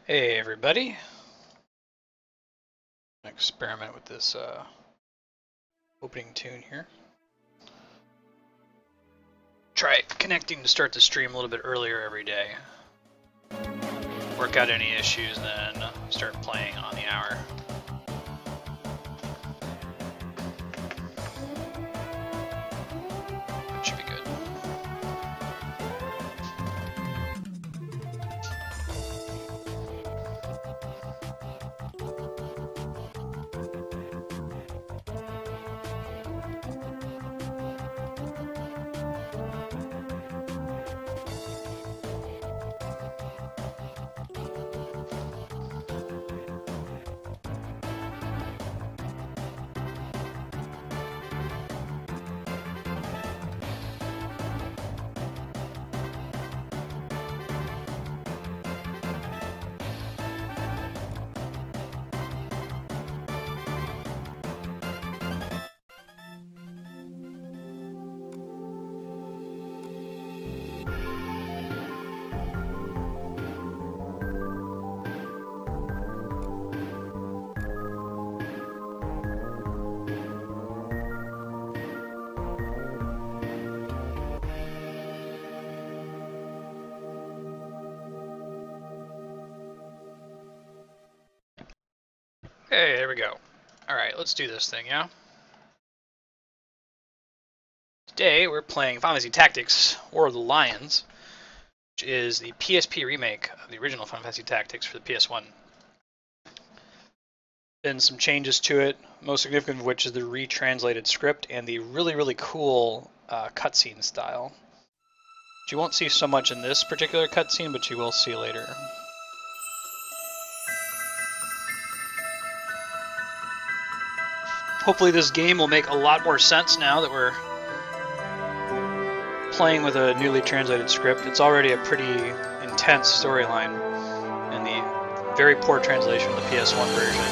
Hey everybody, experiment with this opening tune here. Try connecting to start the stream a little bit earlier every day. Work out any issues, then start playing on the hour. Should be good. Hey, there we go. Alright, let's do this thing, yeah? Today we're playing Final Fantasy Tactics, War of the Lions, which is the PSP remake of the original Final Fantasy Tactics for the PS1. Been some changes to it, most significant of which is the retranslated script and the really cool cutscene style. Which you won't see so much in this particular cutscene, but you will see later. Hopefully this game will make a lot more sense now that we're playing with a newly translated script. It's already a pretty intense storyline, and the very poor translation of the PS1 version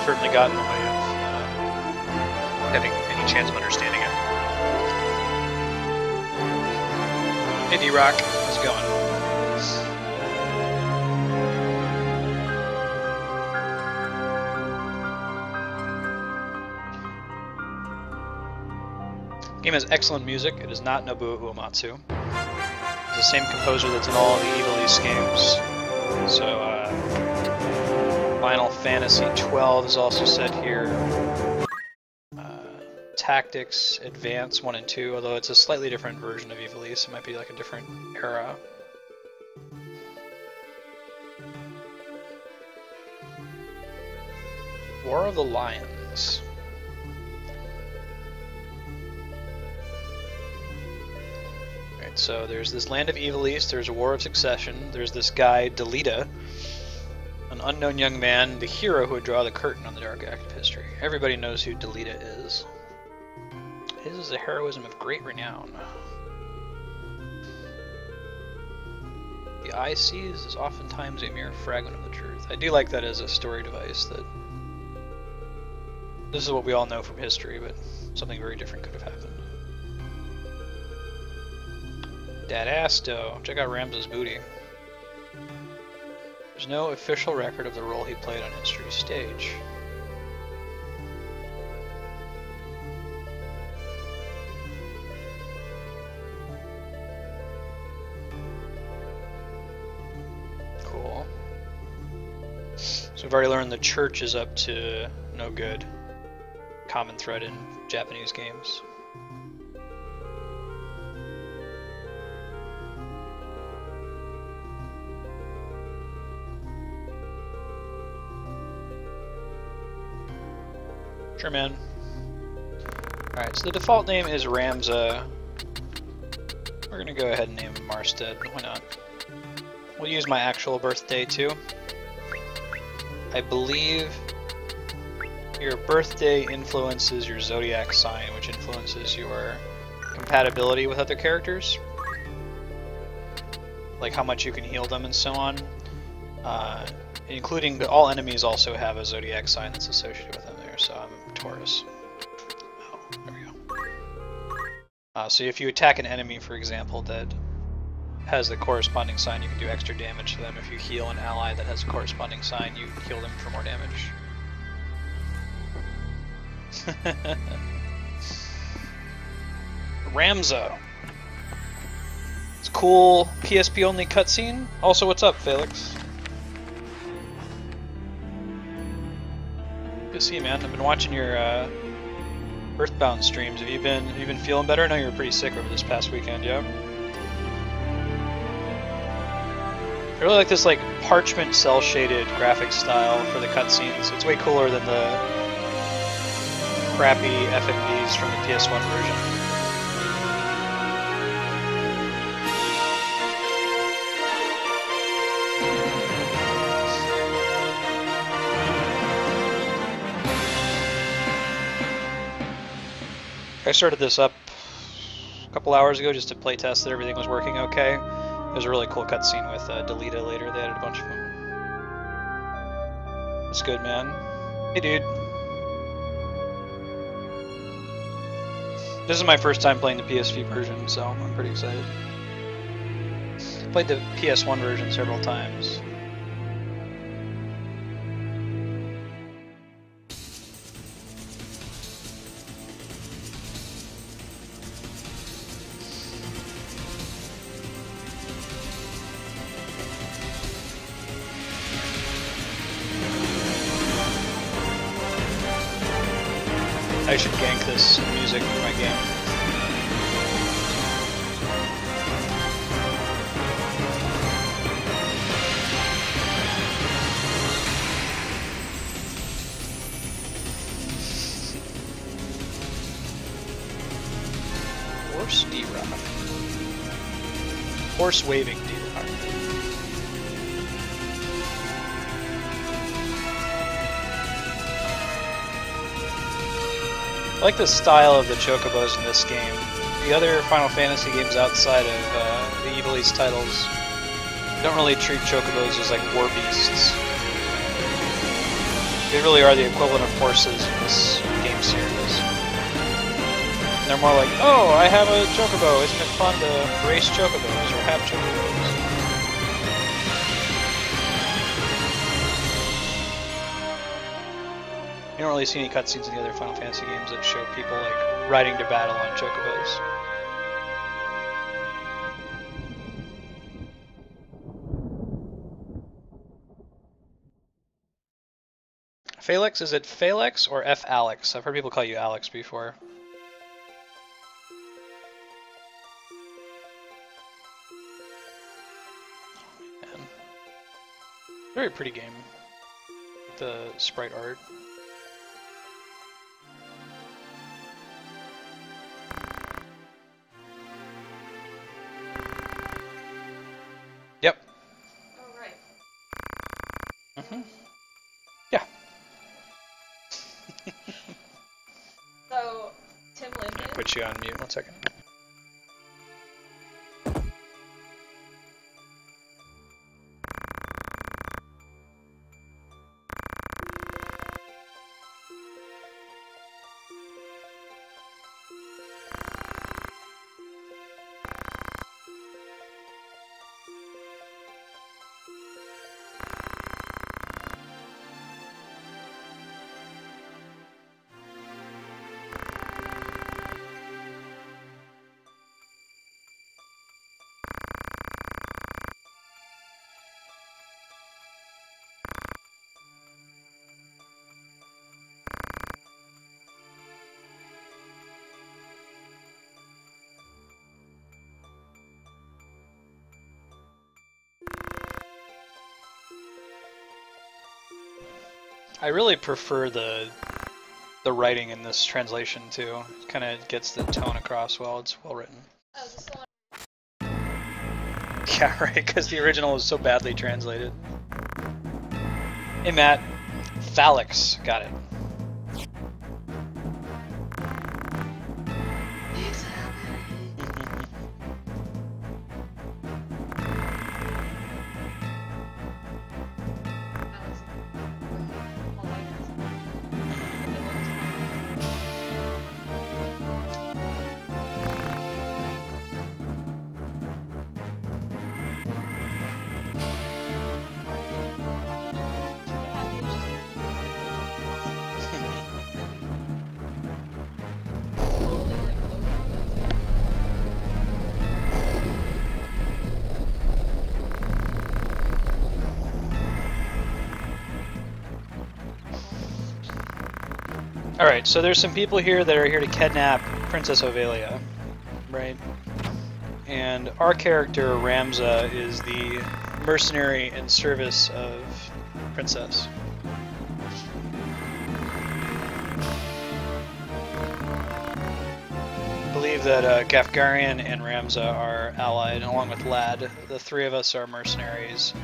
certainly got in the way of having any chance of understanding it. Hey D-Rock, how's it going? The game has excellent music. It is not Nobuo Uematsu. It's the same composer that's in all the Eagrose games. So, Final Fantasy XII is also set here. Tactics, Advance 1 and 2, although it's a slightly different version of Eagrose. It might be like a different era. War of the Lions. So there's this land of Eagrose, there's a war of succession, there's this guy, Delita, an unknown young man, the hero who would draw the curtain on the dark act of history. Everybody knows who Delita is. His is a heroism of great renown. The eye sees is oftentimes a mere fragment of the truth. I do like that as a story device, that this is what we all know from history, but something very different could have happened. Dadasto. Check out Ramses' booty. There's no official record of the role he played on history's stage. Cool. So we've already learned the church is up to no good. Common thread in Japanese games. Sure, man. Alright, so the default name is Ramza. We're gonna go ahead and name him Marstead. Why not? We'll use my actual birthday too. I believe your birthday influences your zodiac sign, which influences your compatibility with other characters. Like how much you can heal them and so on. Including all enemies also have a zodiac sign that's associated with them there, so I'm Taurus. Oh, there we go. So if you attack an enemy, for example, that has the corresponding sign, you can do extra damage to them. If you heal an ally that has a corresponding sign, you heal them for more damage. Ramza. It's cool PSP only cutscene. Also, what's up, Felix? Good to see you, man. I've been watching your Earthbound streams. Have you been feeling better? I know you were pretty sick over this past weekend, yeah? I really like this like parchment cell shaded graphic style for the cutscenes. It's way cooler than the crappy FMVs from the PS1 version. I started this up a couple hours ago just to play test that everything was working okay. There's a really cool cutscene with Delita later. They added a bunch of them. It's good, man. Hey, dude. This is my first time playing the PSV version, so I'm pretty excited. Played the PS1 version several times. I should gank this music for my game. Horse D-Rock. Horse waving D-Rock. I like the style of the chocobos in this game. The other Final Fantasy games outside of the Evil East titles don't really treat chocobos as like war beasts. They really are the equivalent of horses in this game series. And they're more like, oh, I have a chocobo, isn't it fun to race chocobos or have chocobos? You don't really see any cutscenes in the other Final Fantasy games that show people like riding to battle on chocobos. Felix, is it Felix or F. Alex? I've heard people call you Alex before. Oh, man. Very pretty game. The sprite art. Yep. Oh, right. Mm-hmm. Yeah. So, Tim Linden... I'll put you on mute 1 second. I really prefer the writing in this translation too. It kind of gets the tone across well. It's well written. Oh, is this the one? Yeah, right. Because the original is so badly translated. Hey Matt, Phalix, got it. Alright, so there's some people here that are here to kidnap Princess Ophelia, right? And our character, Ramza, is the mercenary in service of Princess. I believe that Gafgarian and Ramza are allied, along with Lad. The three of us are mercenaries.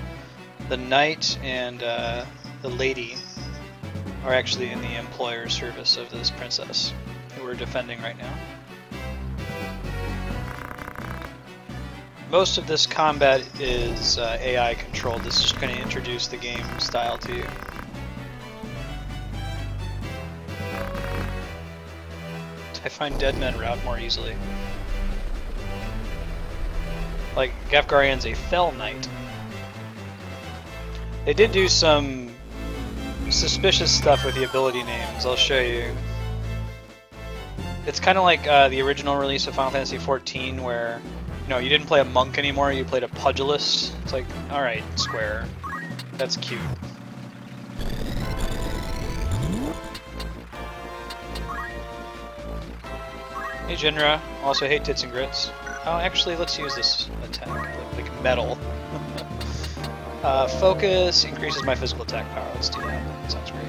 The knight and the lady are actually in the employer service of this princess, who we're defending right now. Most of this combat is AI controlled. This is just going to introduce the game style to you. I find dead men route more easily. Like, Gafgarian's a fell knight. They did do some suspicious stuff with the ability names. I'll show you. It's kind of like the original release of Final Fantasy XIV, where you didn't play a monk anymore, you played a pugilist. It's like, alright, Square. That's cute. Hey Jinra, also hate tits and grits. Oh, actually, let's use this attack, like metal. Focus increases my physical attack power. Let's do that. That sounds great.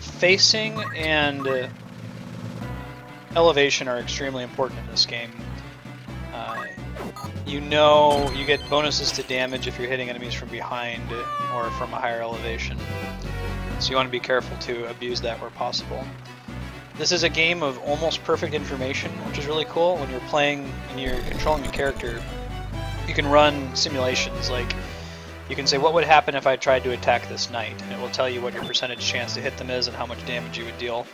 Facing and elevation are extremely important in this game. You get bonuses to damage if you're hitting enemies from behind or from a higher elevation. So you want to be careful to abuse that where possible. This is a game of almost perfect information, which is really cool. When you're playing and you're controlling a character, you can run simulations. Like, you can say, what would happen if I tried to attack this knight? And it will tell you what your percentage chance to hit them is and how much damage you would deal.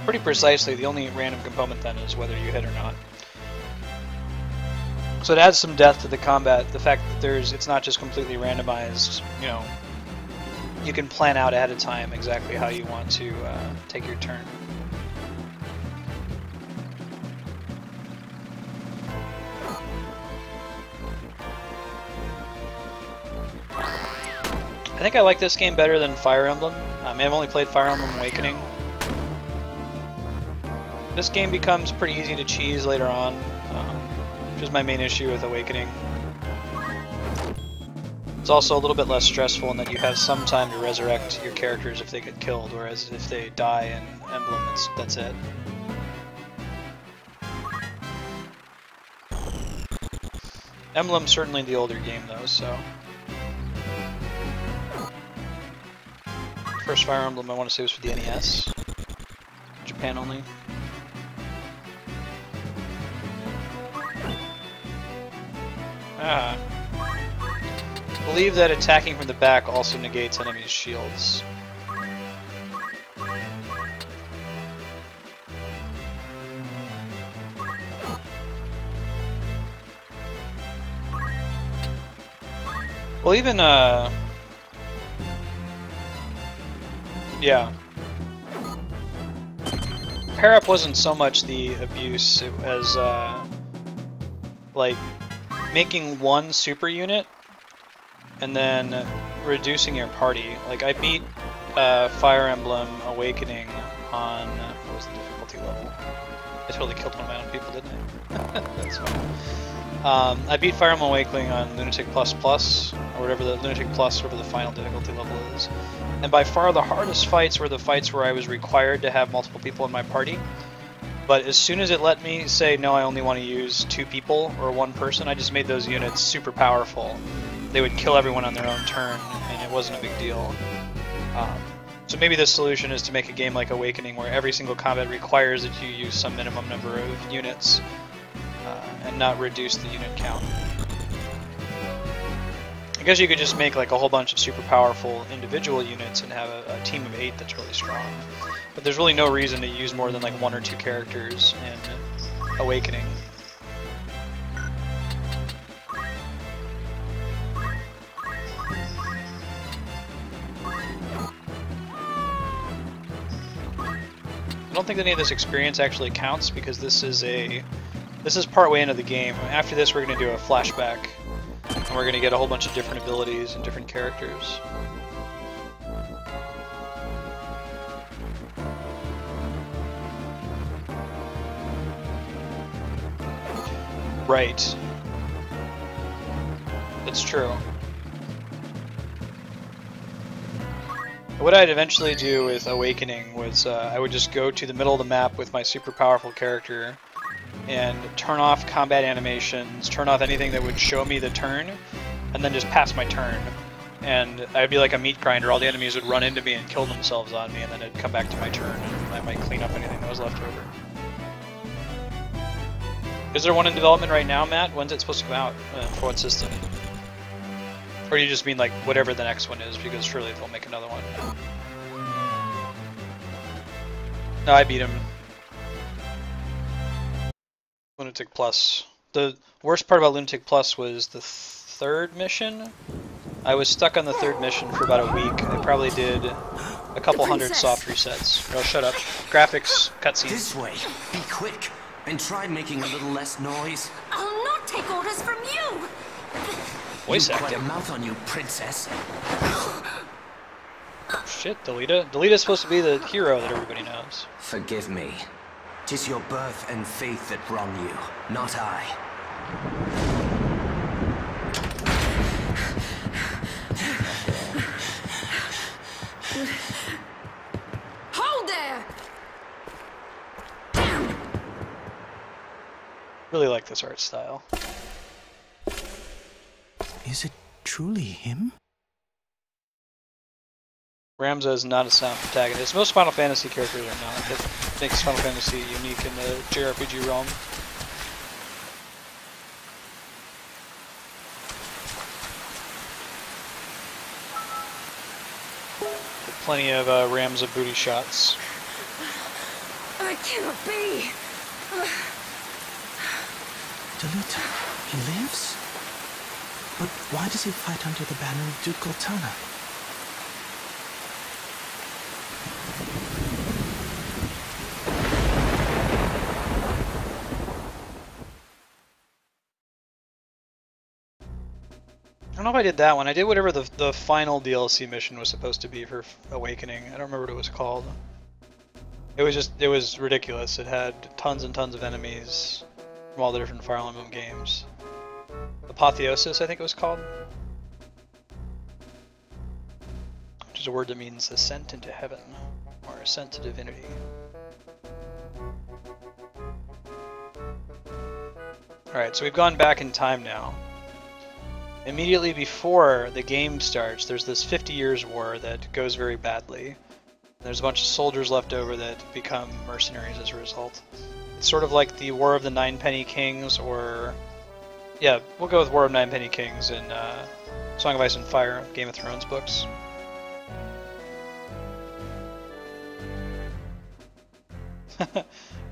Pretty precisely. The only random component then is whether you hit or not. So it adds some depth to the combat. The fact that it's not just completely randomized. You can plan out ahead of time exactly how you want to take your turn. I think I like this game better than Fire Emblem. I've only played Fire Emblem Awakening. This game becomes pretty easy to cheese later on, which is my main issue with Awakening. It's also a little bit less stressful in that you have some time to resurrect your characters if they get killed, whereas if they die in Emblem, that's it. Emblem's certainly the older game though, so... First Fire Emblem I want to say was for the NES. Japan only. I believe that attacking from the back also negates enemies' shields. Well, even, yeah. Pair up wasn't so much the abuse as, like, making one super unit and then reducing your party. Like, I beat Fire Emblem Awakening on, what was the difficulty level? I totally killed one of my own people, didn't I? That's fine. I beat Fire Emblem Awakening on Lunatic Plus Plus, or whatever the Lunatic Plus, whatever the final difficulty level is. And by far the hardest fights were the fights where I was required to have multiple people in my party. But as soon as it let me say, no, I only want to use 2 people or 1 person, I just made those units super powerful. They would kill everyone on their own turn, and it wasn't a big deal. So maybe the solution is to make a game like Awakening where every single combat requires that you use some minimum number of units, and not reduce the unit count. I guess you could just make like a whole bunch of super powerful individual units and have a team of 8 that's really strong. But there's really no reason to use more than like 1 or 2 characters in Awakening. I don't think any of this experience actually counts because this is part way into the game. After this we're going to do a flashback and we're going to get a whole bunch of different abilities and different characters. Right. That's true. What I'd eventually do with Awakening was I would just go to the middle of the map with my super powerful character and turn off combat animations, turn off anything that would show me the turn, and then just pass my turn. And I'd be like a meat grinder, all the enemies would run into me and kill themselves on me, and then it'd come back to my turn, and I might clean up anything that was left over. Is there one in development right now, Matt? When's it supposed to come out? For what system? Or do you just mean like whatever the next one is, because surely they'll make another one. No, I beat him. Lunatic Plus. The worst part about Lunatic Plus was the third mission. I was stuck on the third mission for about a week. I probably did a couple hundred soft resets. Oh, shut up. Graphics, cutscenes. This way. Be quick. And try making a little less noise. I'll not take orders from you! Voice You've acting. quite a mouth on you, princess. Shit, Delita. Delita's supposed to be the hero that everybody knows. Forgive me. 'Tis your birth and faith that wrong you, not I. Hold there! Really like this art style. Is it truly him? Ramza is not a sound protagonist. Most Final Fantasy characters are not. That makes Final Fantasy unique in the JRPG realm. Plenty of Ramza booty shots. I cannot be! Delita, he lives? But why does he fight under the banner of Duke Goltana? I don't know if I did that one. I did whatever the final DLC mission was supposed to be for Awakening. I don't remember what it was called. It was ridiculous. It had tons and tons of enemies from all the different Fire Emblem games. Apotheosis, I think it was called. Which is a word that means ascent into heaven, or ascent to divinity. Alright, so we've gone back in time now. Immediately before the game starts, there's this 50 Years' War that goes very badly. There's a bunch of soldiers left over that become mercenaries as a result. It's sort of like the War of the Ninepenny Kings, or... yeah, we'll go with War of Ninepenny Kings in Song of Ice and Fire, Game of Thrones books.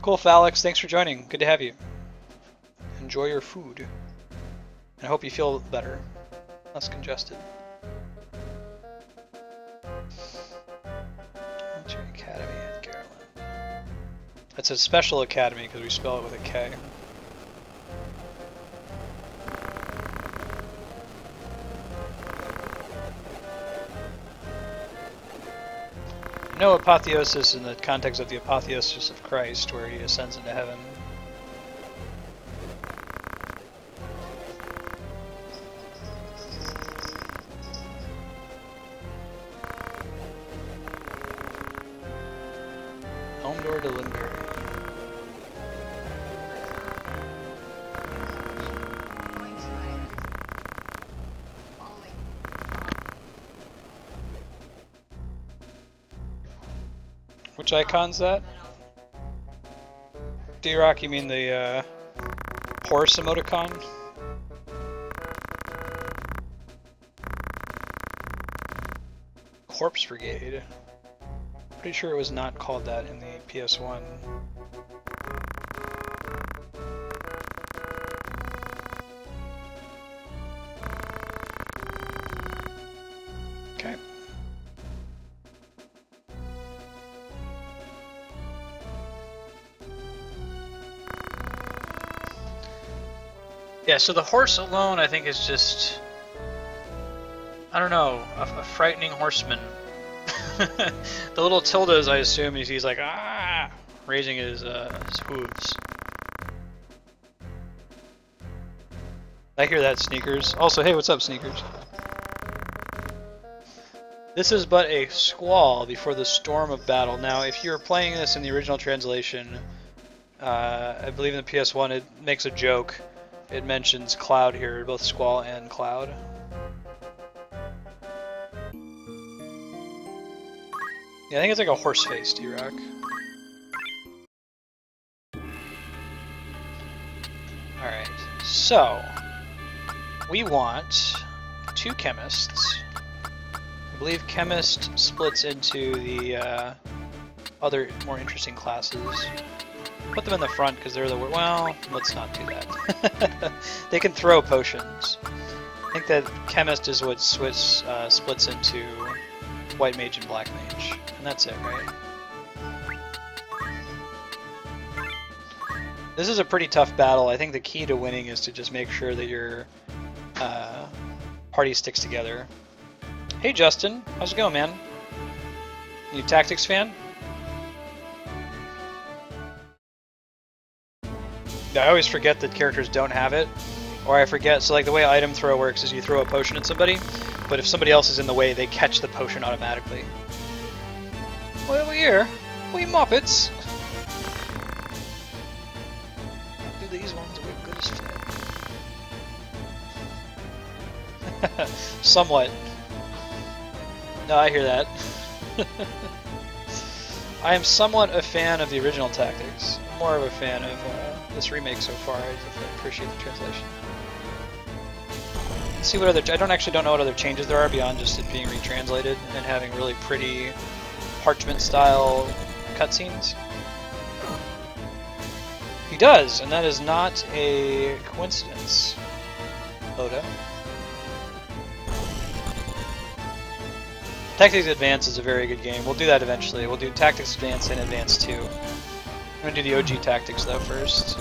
Cool, Phalix, thanks for joining. Good to have you. Enjoy your food. And I hope you feel better, less congested. Military Academy at Gariland. It's a special academy because we spell it with a K. No apotheosis in the context of the apotheosis of Christ, where he ascends into heaven. Home door to Lindbergh. Which icon's that? D-Rock, you mean the horse emoticon? Corpse Brigade. Pretty sure it was not called that in the PS1. Okay. Yeah, so the horse alone I think is just, I don't know, a frightening horseman. The little tildes, I assume, he's like, ah, raising his hooves. I hear that, Sneakers. Also, hey, what's up, Sneakers? This is but a squall before the storm of battle. Now, if you're playing this in the original translation, I believe in the PS1 it makes a joke. It mentions cloud here, both squall and cloud. Yeah, I think it's like a horse face, D-Rock. Alright, so we want 2 chemists. I believe chemist splits into the other more interesting classes. Put them in the front because they're the well. Let's not do that. They can throw potions. I think that chemist is what splits into white mage and black mage, and that's it, right? This is a pretty tough battle. I think the key to winning is to just make sure that your party sticks together. Hey Justin, how's it going, man? You a tactics fan? I always forget that characters don't have it, or I forget. So like the way item throw works is you throw a potion at somebody, but if somebody else is in the way, they catch the potion automatically. Well, we're here. We Muppets. Do these ones we're good as fed. Somewhat. No, I hear that. I am somewhat a fan of the original tactics. More of a fan of this remake so far. I definitely appreciate the translation. Let's see what other. I don't know what other changes there are beyond just it being retranslated and having really pretty parchment style cutscenes. He does, and that is not a coincidence. Oda. Tactics Advance is a very good game. We'll do that eventually. We'll do Tactics Advance and Advance 2. I'm gonna do the OG Tactics though first.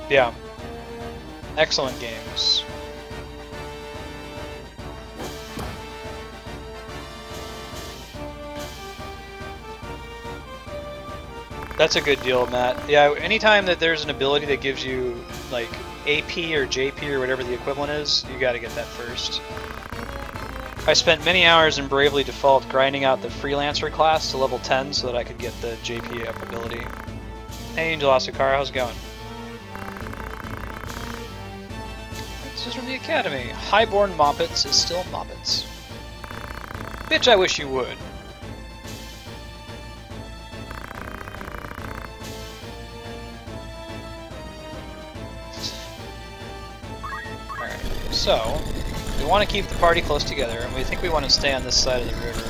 Yeah. Excellent games. That's a good deal, Matt. Yeah, anytime that there's an ability that gives you like AP or JP or whatever the equivalent is, you gotta get that first. I spent many hours in Bravely Default grinding out the Freelancer class to level 10 so that I could get the JP up ability. Hey Angel Asukara, how's it going? This is from the Academy. Highborn Moppets is still Moppets. Bitch, I wish you would. Alright, so we want to keep the party close together, and we think we want to stay on this side of the river.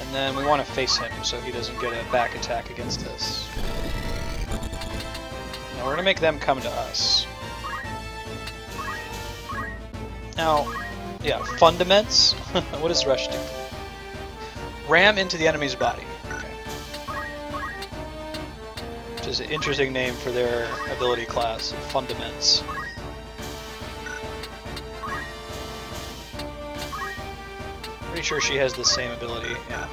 And then we want to face him so he doesn't get a back attack against us. Now we're going to make them come to us. Now, yeah, fundaments. What does rush do? Ram into the enemy's body. Okay. Which is an interesting name for their ability class, fundaments. Pretty sure she has the same ability, yeah.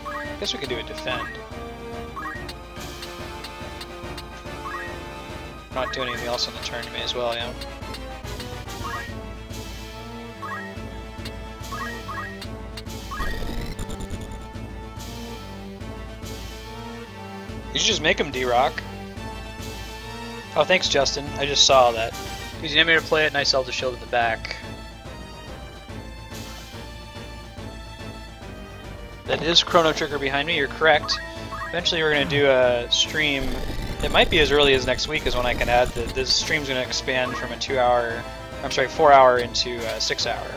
I guess we could do a defend. Not doing anything else on the turn, may as well, yeah. You should just make him D-Rock. Oh, thanks, Justin. I just saw that. Use the enemy to play it, and I sell the shield at the back. That is Chrono Trigger behind me, you're correct. Eventually we're going to do a stream. It might be as early as next week is when I can add that this stream's going to expand from a 4 hour into a 6 hour.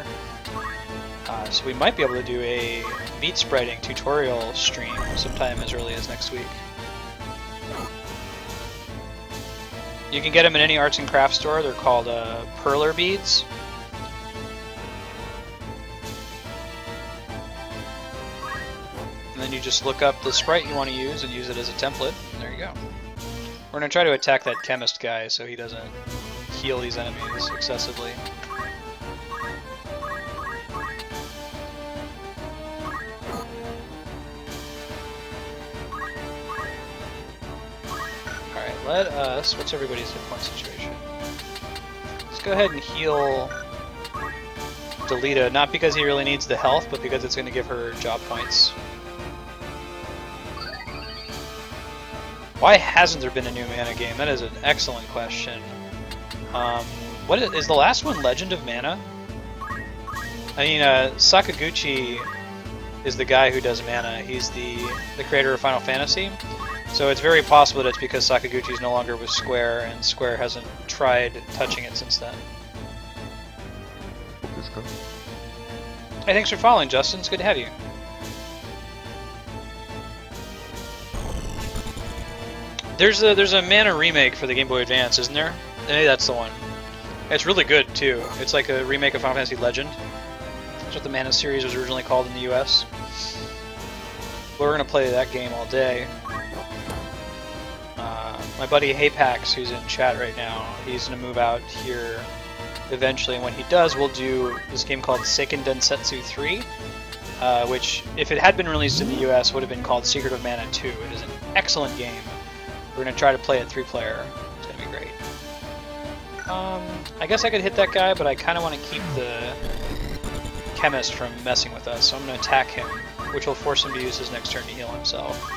So we might be able to do a meat spreading tutorial stream sometime as early as next week. You can get them in any arts and crafts store. They're called perler beads. And then you just look up the sprite you want to use and use it as a template. And there you go. We're going to try to attack that chemist guy so he doesn't heal these enemies excessively. let us... What's everybody's hit point situation? Let's go ahead and heal Delita, not because he really needs the health, but because it's going to give her job points. Why hasn't there been a new mana game? That is an excellent question. What is the last one? Legend of Mana? I mean, Sakaguchi is the guy who does mana. He's the creator of Final Fantasy. So it's very possible that it's because Sakaguchi is no longer with Square, and Square hasn't tried touching it since then. Hey, thanks for following, Justin. It's good to have you. There's a Mana remake for the Game Boy Advance, isn't there? Maybe that's the one. It's really good too. It's like a remake of Final Fantasy Legend. That's what the Mana series was originally called in the US. We're gonna play that game all day. My buddy Haypax, who's in chat right now, he's gonna move out here eventually, and when he does, we'll do this game called Seiken Densetsu 3, which, if it had been released in the US, would have been called Secret of Mana 2. It is an excellent game. We're gonna try to play it 3-player. It's gonna be great. I guess I could hit that guy, but I kind of want to keep the chemist from messing with us, so I'm gonna attack him, which will force him to use his next turn to heal himself.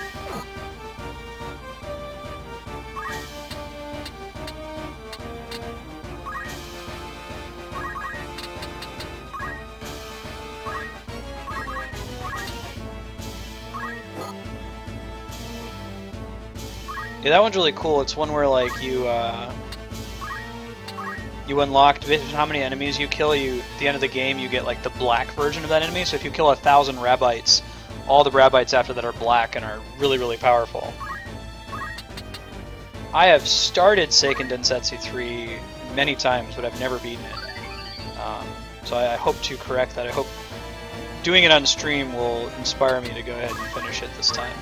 Yeah, that one's really cool. It's one where like you unlock, based on how many enemies you kill, at the end of the game you get like the black version of that enemy. So if you kill 1,000 Rabbites, all the Rabbites after that are black and are really, really powerful. I have started Seiken Densetsu 3 many times, but I've never beaten it. So I hope to correct that. I hope doing it on stream will inspire me to go ahead and finish it this time.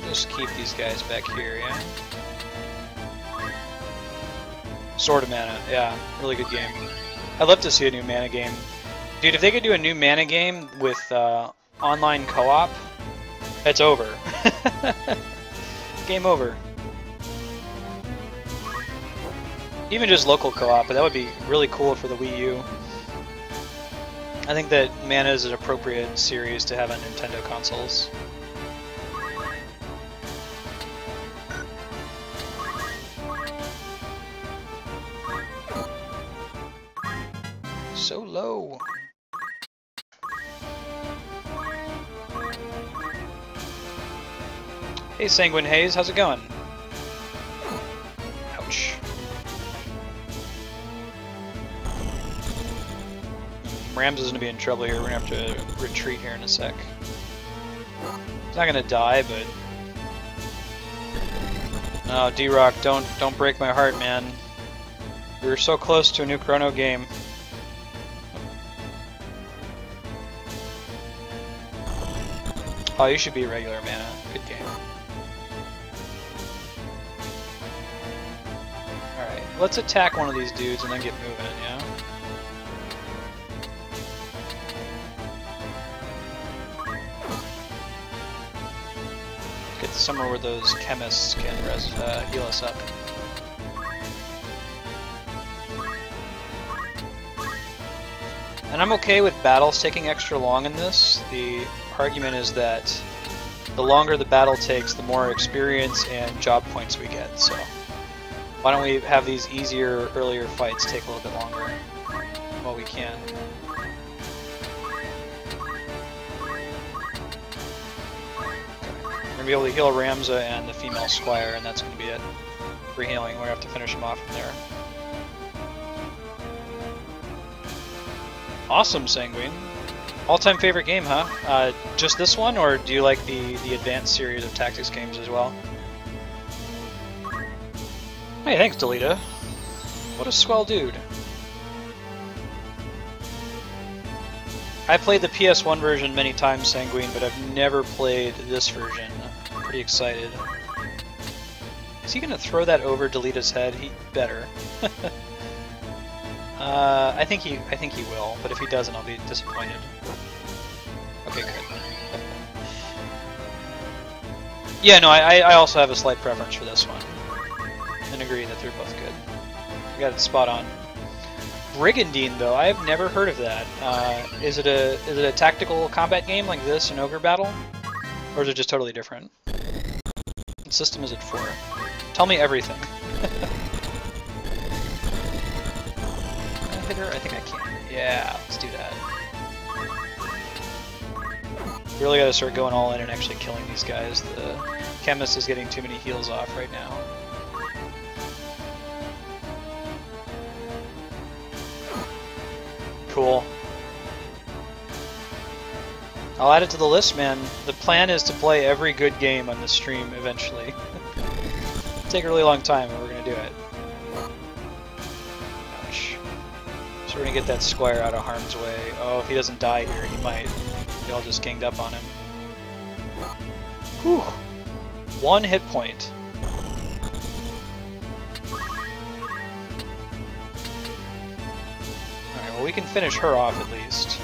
Just keep these guys back here, yeah? Sword of Mana, yeah, really good game. I'd love to see a new mana game. Dude, if they could do a new mana game with online co-op, it's over. Game over. Even just local co-op, but that would be really cool for the Wii U. I think that Mana is an appropriate series to have on Nintendo consoles. So low. Hey Sanguine Haze, how's it going? Ouch. Rams is gonna be in trouble here. We're gonna have to retreat here in a sec. He's not gonna die, but oh, D-Rock, don't break my heart, man. We were so close to a new Chrono game. Oh, you should be regular mana. Good game. Alright, let's attack one of these dudes and then get moving, yeah? Get to somewhere where those chemists can heal us up. And I'm okay with battles taking extra long in this. The argument is that the longer the battle takes, the more experience and job points we get. So why don't we have these easier, earlier fights take a little bit longer while we can. We're going to be able to heal Ramza and the female squire, and that's going to be it for healing. We're going to have to finish him off from there. Awesome, Sanguine. All-time favorite game, huh? Just this one, or do you like the advanced series of tactics games as well? Hey, thanks, Delita. What a swell dude. I played the PS1 version many times, Sanguine, but I've never played this version. I'm pretty excited. Is he gonna throw that over Delita's head? He better. I think he will, but if he doesn't, I'll be disappointed. Okay, good. Yeah, no, I also have a slight preference for this one. And agree that they're both good. You got it spot on. Brigandine, though, I have never heard of that. Is it a tactical combat game like this, an ogre battle? Or is it just totally different? What system is it for? Tell me everything. Can I hit her? I think I can. Yeah, let's do that. Really gotta start going all in and actually killing these guys. The chemist is getting too many heals off right now. Cool. I'll add it to the list, man. The plan is to play every good game on this stream eventually. It'll take a really long time, but we're gonna do it. Ouch. So we're gonna get that squire out of harm's way. Oh, if he doesn't die here, he might. They all just ganged up on him. Whew. 1 hit point. Alright, well we can finish her off at least.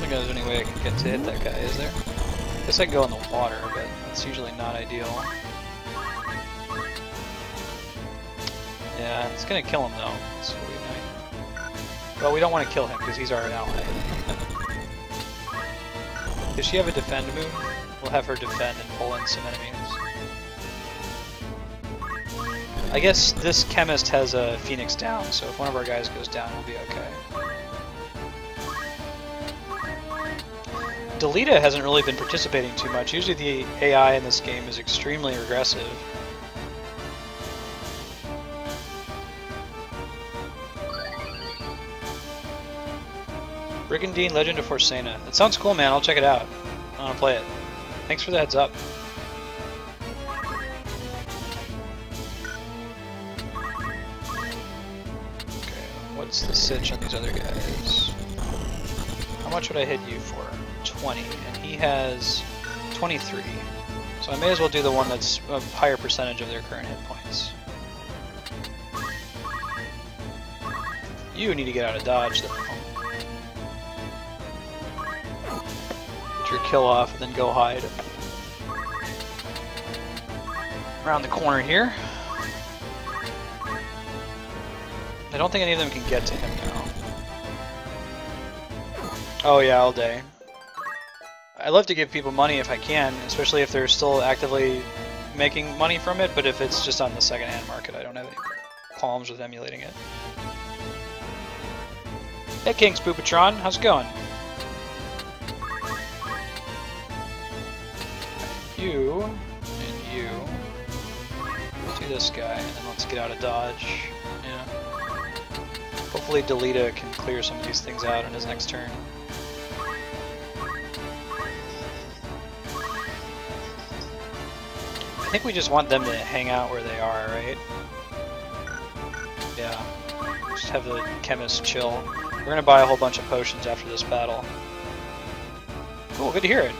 There's any way I can get to hit that guy, is there? I guess I can go in the water, but that's usually not ideal. Yeah, it's gonna kill him though. That's what we know. Well, we don't want to kill him because he's our ally. Does she have a defend move? We'll have her defend and pull in some enemies. I guess this chemist has a Phoenix down, so if one of our guys goes down, we'll be okay. Delita hasn't really been participating too much. Usually the AI in this game is extremely regressive. Brigandine, Legend of Forsena. That sounds cool, man. I'll check it out. I want to play it. Thanks for the heads up. Okay, what's the Siedge on these other guys? How much would I hit you for? 20, and he has 23. So I may as well do the one that's a higher percentage of their current hit points. You need to get out of dodge though. Get your kill off and then go hide. Around the corner here. I don't think any of them can get to him now. Oh yeah, all day. I love to give people money if I can, especially if they're still actively making money from it, but if it's just on the second-hand market, I don't have any qualms with emulating it. Hey King Spoopatron, how's it going? You, and you, do this guy, and then let's get out of dodge. Yeah. Hopefully Delita can clear some of these things out in his next turn. I think we just want them to hang out where they are, right? Yeah. Just have the chemist chill. We're gonna buy a whole bunch of potions after this battle. Cool, good to hear it.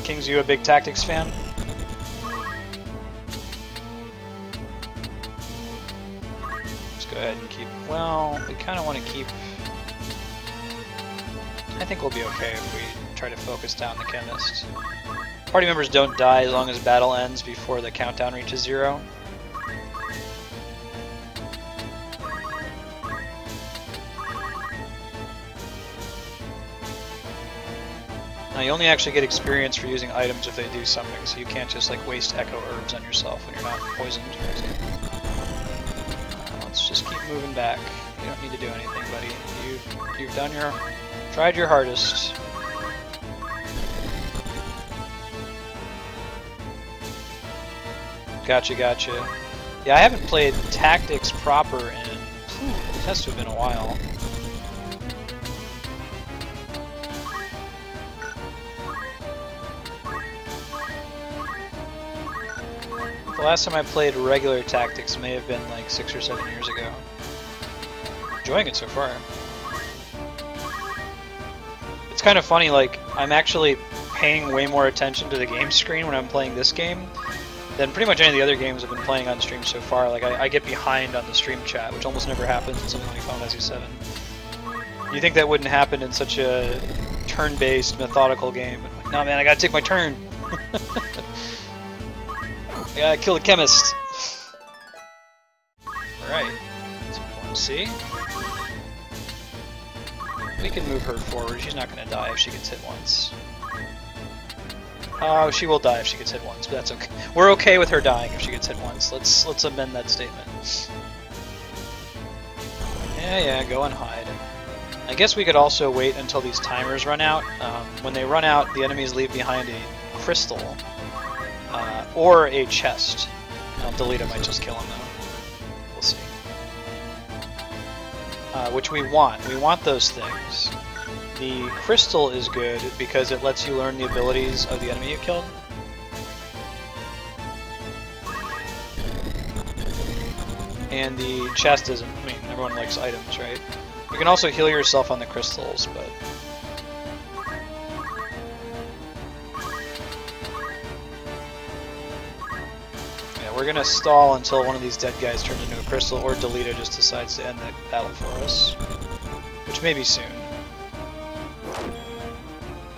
King's, you a big tactics fan? Let's go ahead and keep... Well, we kind of want to keep... I think we'll be okay if we try to focus down the chemist. Party members don't die as long as battle ends before the countdown reaches 0. Now you only actually get experience for using items if they do something, so you can't just like waste echo herbs on yourself when you're not poisoned. Let's just keep moving back. You don't need to do anything, buddy. You've done your... tried your hardest. Gotcha, gotcha. Yeah, I haven't played Tactics proper in... it has to have been a while. The last time I played regular Tactics may have been like 6 or 7 years ago. Enjoying it so far. It's kind of funny, like, I'm actually paying way more attention to the game screen when I'm playing this game than pretty much any of the other games I've been playing on stream so far. Like, I get behind on the stream chat, which almost never happens in something like Final Fantasy 7. You think that wouldn't happen in such a turn-based, methodical game. But like, no man, I gotta take my turn. I gotta kill the chemist. Alright, that's what we want to see. We can move her forward. She's not going to die if she gets hit once. Oh, she will die if she gets hit once, but that's okay. We're okay with her dying if she gets hit once. Let's amend that statement. Yeah, go and hide. I guess we could also wait until these timers run out. When they run out, the enemies leave behind a crystal or a chest. Delita might just kill him though. We'll see. Which we want. We want those things. The crystal is good because it lets you learn the abilities of the enemy you killed. And the chest isn't. I mean, everyone likes items, right? You can also heal yourself on the crystals, but... yeah, we're gonna stall until one of these dead guys turns into a crystal, or Delita just decides to end the battle for us. Which may be soon.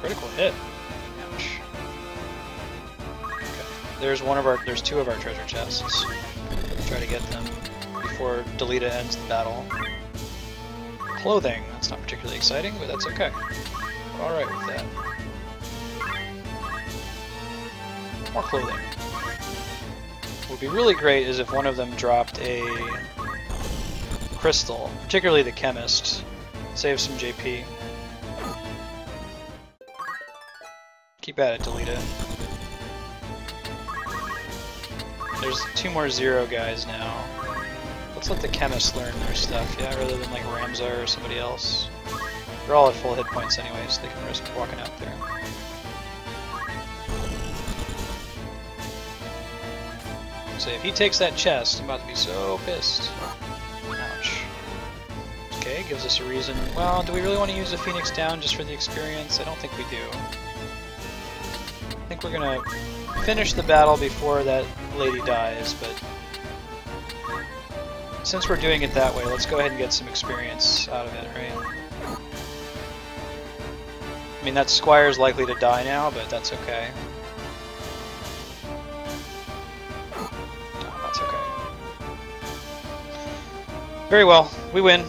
Critical hit. Ouch. Okay. There's two of our treasure chests. Let's try to get them before Delita ends the battle. Clothing. That's not particularly exciting, but that's okay. We're alright with that. More clothing. What would be really great is if one of them dropped a crystal, particularly the chemist. Save some JP. Keep at it, Delita. There's 2 more 0 guys now. Let's let the chemists learn their stuff, yeah, rather than like Ramza or somebody else. They're all at full hit points anyway, so they can risk walking out there. So if he takes that chest, I'm about to be so pissed. Ouch. Okay, gives us a reason. Well, do we really want to use the Phoenix down just for the experience? I don't think we do. I think we're gonna finish the battle before that lady dies, but since we're doing it that way, let's go ahead and get some experience out of it, right? I mean, that Squire's likely to die now, but that's okay. No, that's okay. Very well, we win.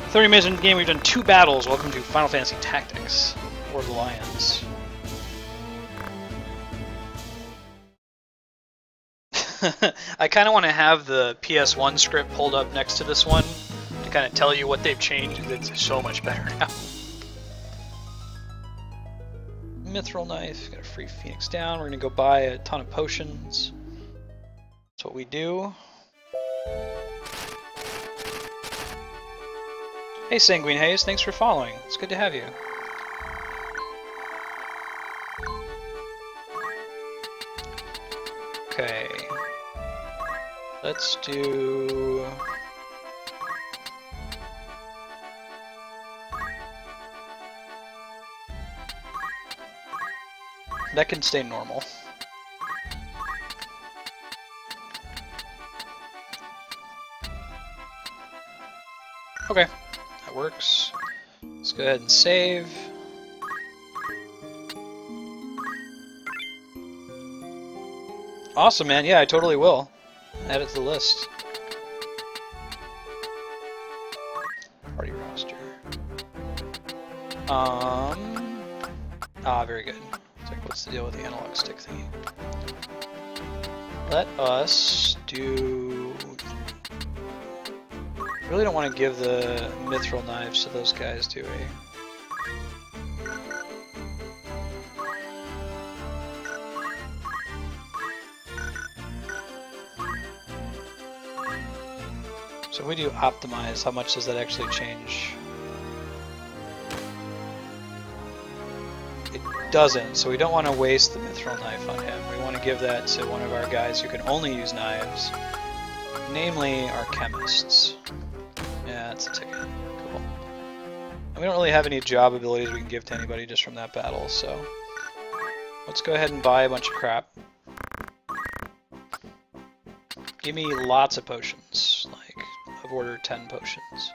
30 minutes in the game, we've done 2 battles. Welcome to Final Fantasy Tactics, War of the Lions. I kind of want to have the PS1 script pulled up next to this one to kind of tell you what they've changed. It's so much better now. Mithril knife, got a free Phoenix down. We're gonna go buy a ton of potions. That's what we do. Hey Sanguine Haze, thanks for following. It's good to have you. Okay. Let's do... that can stay normal. Okay, that works. Let's go ahead and save. Awesome, man. Yeah, I totally will. Add it to the list. Party roster. Very good. It's like, what's the deal with the analog stick thingy? Let us do... I really don't want to give the mithril knives to those guys, do we? So if we do optimize, how much does that actually change? It doesn't, so we don't want to waste the mithril knife on him. We want to give that to one of our guys who can only use knives. Namely, our chemists. Yeah, that's a ticket. Cool. And we don't really have any job abilities we can give to anybody just from that battle, so let's go ahead and buy a bunch of crap. Give me lots of potions, like I've ordered 10 potions.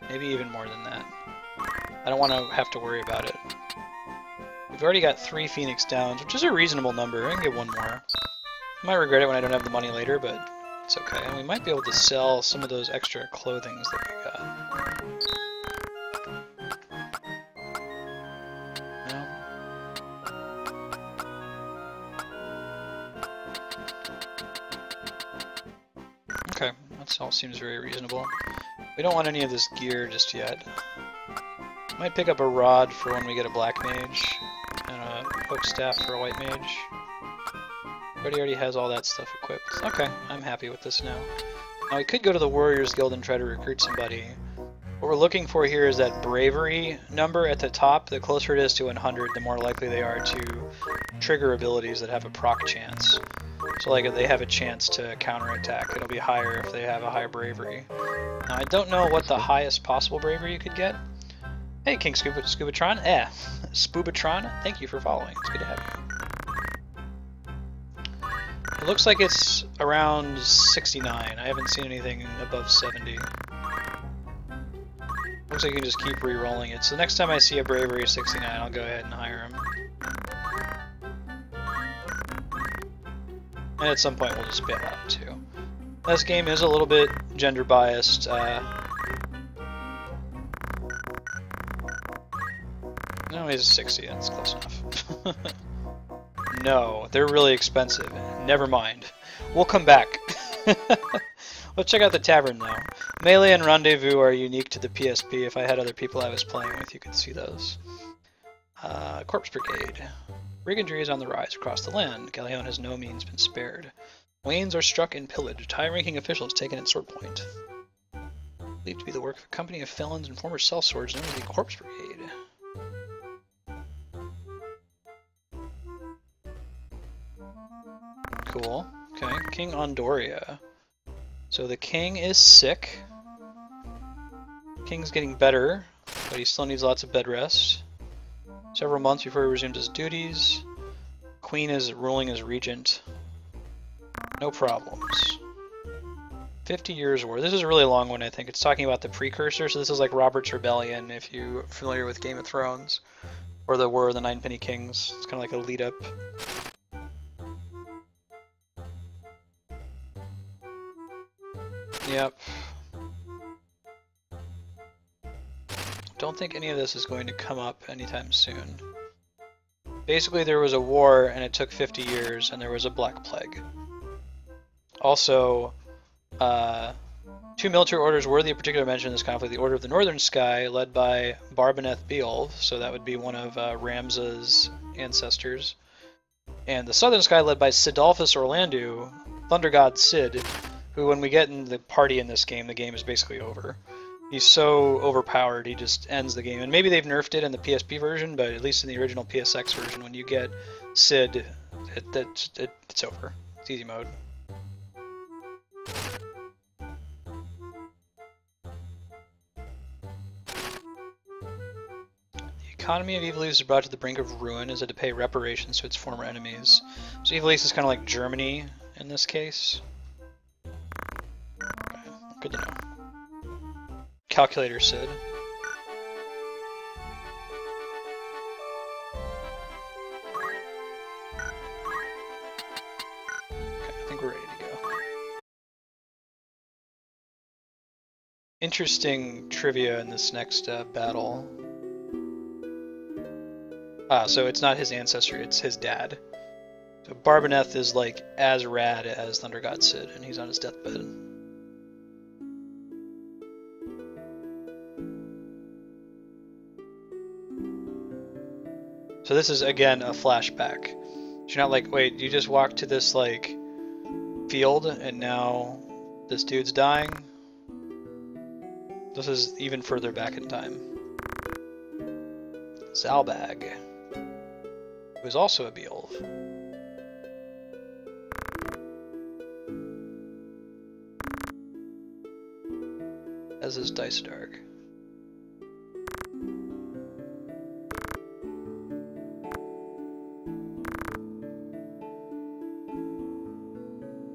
Maybe even more than that. I don't want to have to worry about it. We've already got 3 Phoenix Downs, which is a reasonable number. I can get one more. I might regret it when I don't have the money later, but it's okay. And we might be able to sell some of those extra clothings that we got. No? Okay, that all seems very reasonable. We don't want any of this gear just yet. Might pick up a rod for when we get a black mage, and a oak staff for a white mage. Everybody already has all that stuff equipped. Okay, I'm happy with this now. Now we could go to the Warriors Guild and try to recruit somebody. What we're looking for here is that bravery number at the top. The closer it is to 100, the more likely they are to trigger abilities that have a proc chance. So like if they have a chance to counterattack, it'll be higher if they have a high bravery. Now I don't know what the highest possible bravery you could get. Hey King Scubatron, Spoobatron, thank you for following. It's good to have you. It looks like it's around 69. I haven't seen anything above 70. Looks like you can just keep re-rolling it. So next time I see a bravery of 69, I'll go ahead and hire him. And at some point we'll just bail out too. This game is a little bit gender biased. No, he's a 60, that's close enough. No, they're really expensive. Never mind. We'll come back. Let's check out the tavern though. Melee and Rendezvous are unique to the PSP. If I had other people I was playing with, you could see those. Corpse Brigade. Brigandry is on the rise across the land. Galion has no means been spared. Wains are struck and pillaged. High-ranking officials taken at sword point. Believed to be the work of a company of felons and former sellswords known as the Corpse Brigade. Cool. Okay, King Ondoria. So the king is sick. King's getting better, but he still needs lots of bed rest. Several months before he resumes his duties. Queen is ruling as regent. No problems. 50 years war. This is a really long one, I think. It's talking about the precursor, so this is like Robert's Rebellion, if you're familiar with Game of Thrones. Or the War of the Ninepenny Kings. It's kind of like a lead-up. Yep. Don't think any of this is going to come up anytime soon. Basically, there was a war and it took 50 years, and there was a Black Plague. Also, 2 military orders worthy of particular mention in this conflict. The Order of the Northern Sky, led by Barbaneth Beoulve, so that would be one of Ramsa's ancestors. And the Southern Sky, led by Sidolphus Orlandu, Thunder God Sid, who when we get in the party in this game, the game is basically over. He's so overpowered, he just ends the game. And maybe they've nerfed it in the PSP version, but at least in the original PSX version, when you get Sid, it's over. It's easy mode. The economy of Evilise is brought to the brink of ruin as it to pay reparations to its former enemies. So Evilise is kind of like Germany in this case. Okay, good to know. Calculator Sid. Okay, I think we're ready to go. Interesting trivia in this next battle. So it's not his ancestry, it's his dad. So Barbaneth is like as rad as Thunder God Sid, and he's on his deathbed. So this is again a flashback. So you're not like, wait, you just walked to this like field and now this dude's dying? This is even further back in time. Zalbag, who is also a Beoulve. as is Dycedarg.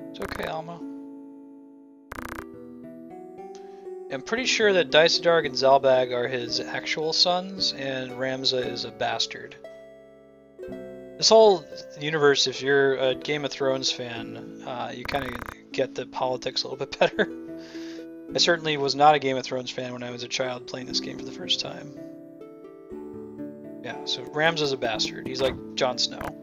It's okay, Alma. I'm pretty sure that Dycedarg and Zalbag are his actual sons, and Ramza is a bastard. This whole universe, if you're a Game of Thrones fan, you kind of get the politics a little bit better. I certainly was not a Game of Thrones fan when I was a child playing this game for the first time. Yeah, so Ramza's a bastard. He's like Jon Snow.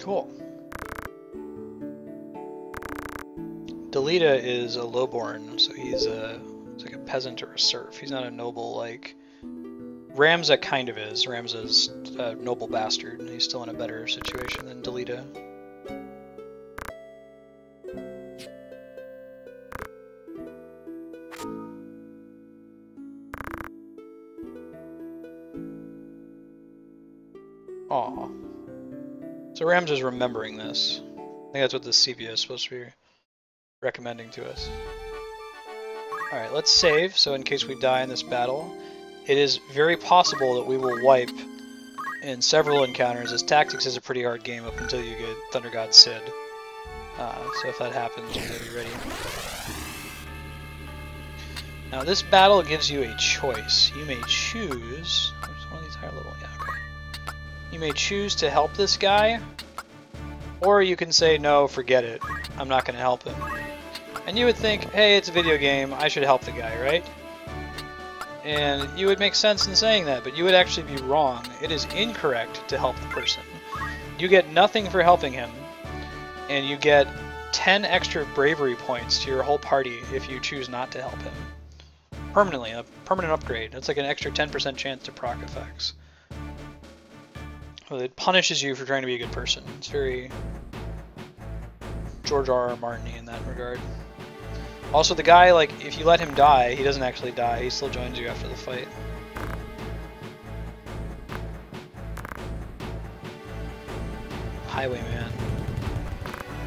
Cool. Delita is a lowborn, so he's like a peasant or a serf. He's not a noble like Ramza kind of is. Ramza's a noble bastard, and he's still in a better situation than Delita. Aw. So Ramza's remembering this. I think that's what the sepia is supposed to be recommending to us. Alright, let's save, so in case we die in this battle. It is very possible that we will wipe in several encounters, as Tactics is a pretty hard game up until you get Thunder God Sid. So if that happens, we're going to be ready. Now this battle gives you a choice. You may choose... There's one of these higher level... Yeah, okay. You may choose to help this guy, or you can say, no, forget it, I'm not going to help him. And you would think, hey, it's a video game, I should help the guy, right? And you would make sense in saying that, but you would actually be wrong. It is incorrect to help the person. You get nothing for helping him, and you get 10 extra bravery points to your whole party if you choose not to help him. Permanently, a permanent upgrade. That's like an extra 10% chance to proc effects. Well, it punishes you for trying to be a good person. It's very George R.R. Martin-y in that regard. Also, the guy, like, if you let him die, he doesn't actually die. He still joins you after the fight. Highwayman.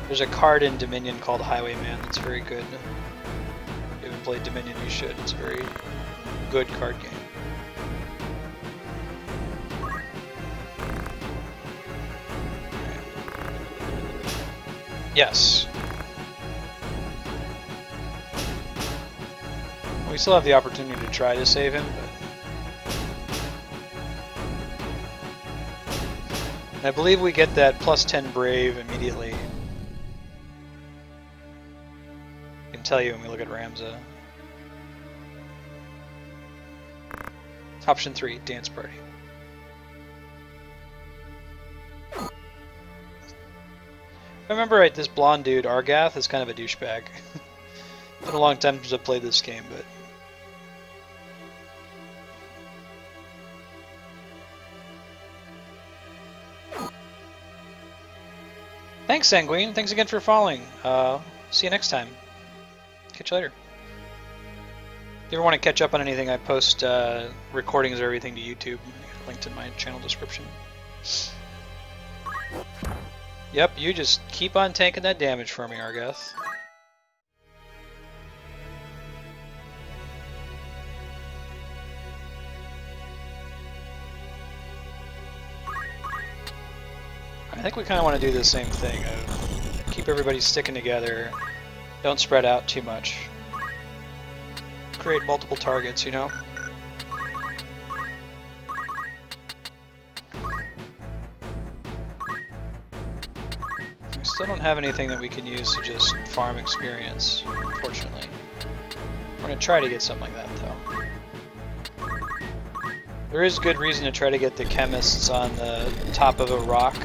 There's a card in Dominion called Highwayman that's very good. If you haven't played Dominion, you should. It's a very good card game. Yes. We still have the opportunity to try to save him, but... I believe we get that plus 10 brave immediately. I can tell you when we look at Ramza. Option 3, dance party. If I remember right, this blonde dude, Argath, is kind of a douchebag. It's been a long time since I've played this game, but... Thanks, Sanguine. Thanks again for following. See you next time. Catch you later. If you ever want to catch up on anything, I post recordings of everything to YouTube. Linked in my channel description. Yep, you just keep on taking that damage for me, Argath. I think we kind of want to do the same thing. Keep everybody sticking together. Don't spread out too much. Create multiple targets, you know? We still don't have anything that we can use to just farm experience, unfortunately. We're going to try to get something like that, though. There is good reason to try to get the chemists on the top of a rock,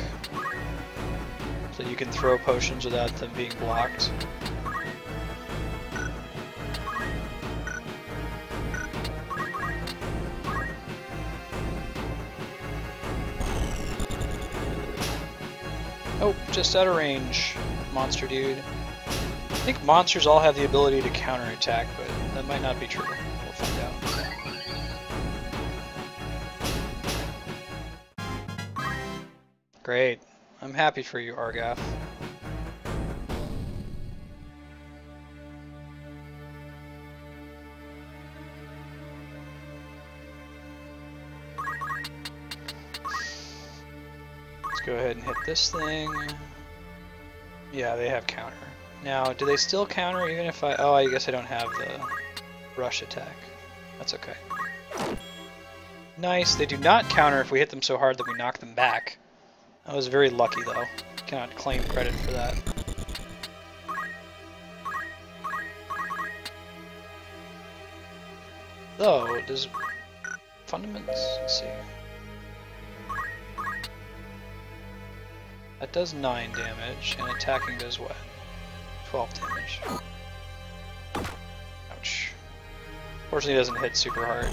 so you can throw potions without them being blocked. Oh, just out of range, monster dude. I think monsters all have the ability to counterattack, but that might not be true. We'll find out. Great. I'm happy for you, Argath. Let's go ahead and hit this thing. Yeah, they have counter. Now, do they still counter even if I... Oh, I guess I don't have the rush attack. That's okay. Nice. They do not counter if we hit them so hard that we knock them back. I was very lucky, though. Cannot claim credit for that. Though, does fundamentals... Let's see. That does 9 damage, and attacking does what? 12 damage. Ouch. Fortunately, it doesn't hit super hard.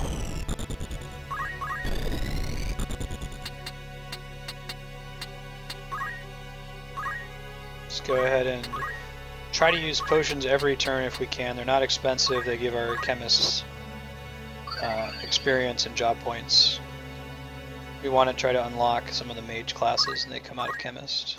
Let's go ahead and try to use potions every turn if we can. They're not expensive. They give our chemists experience and job points. We want to try to unlock some of the mage classes, and they come out of chemist.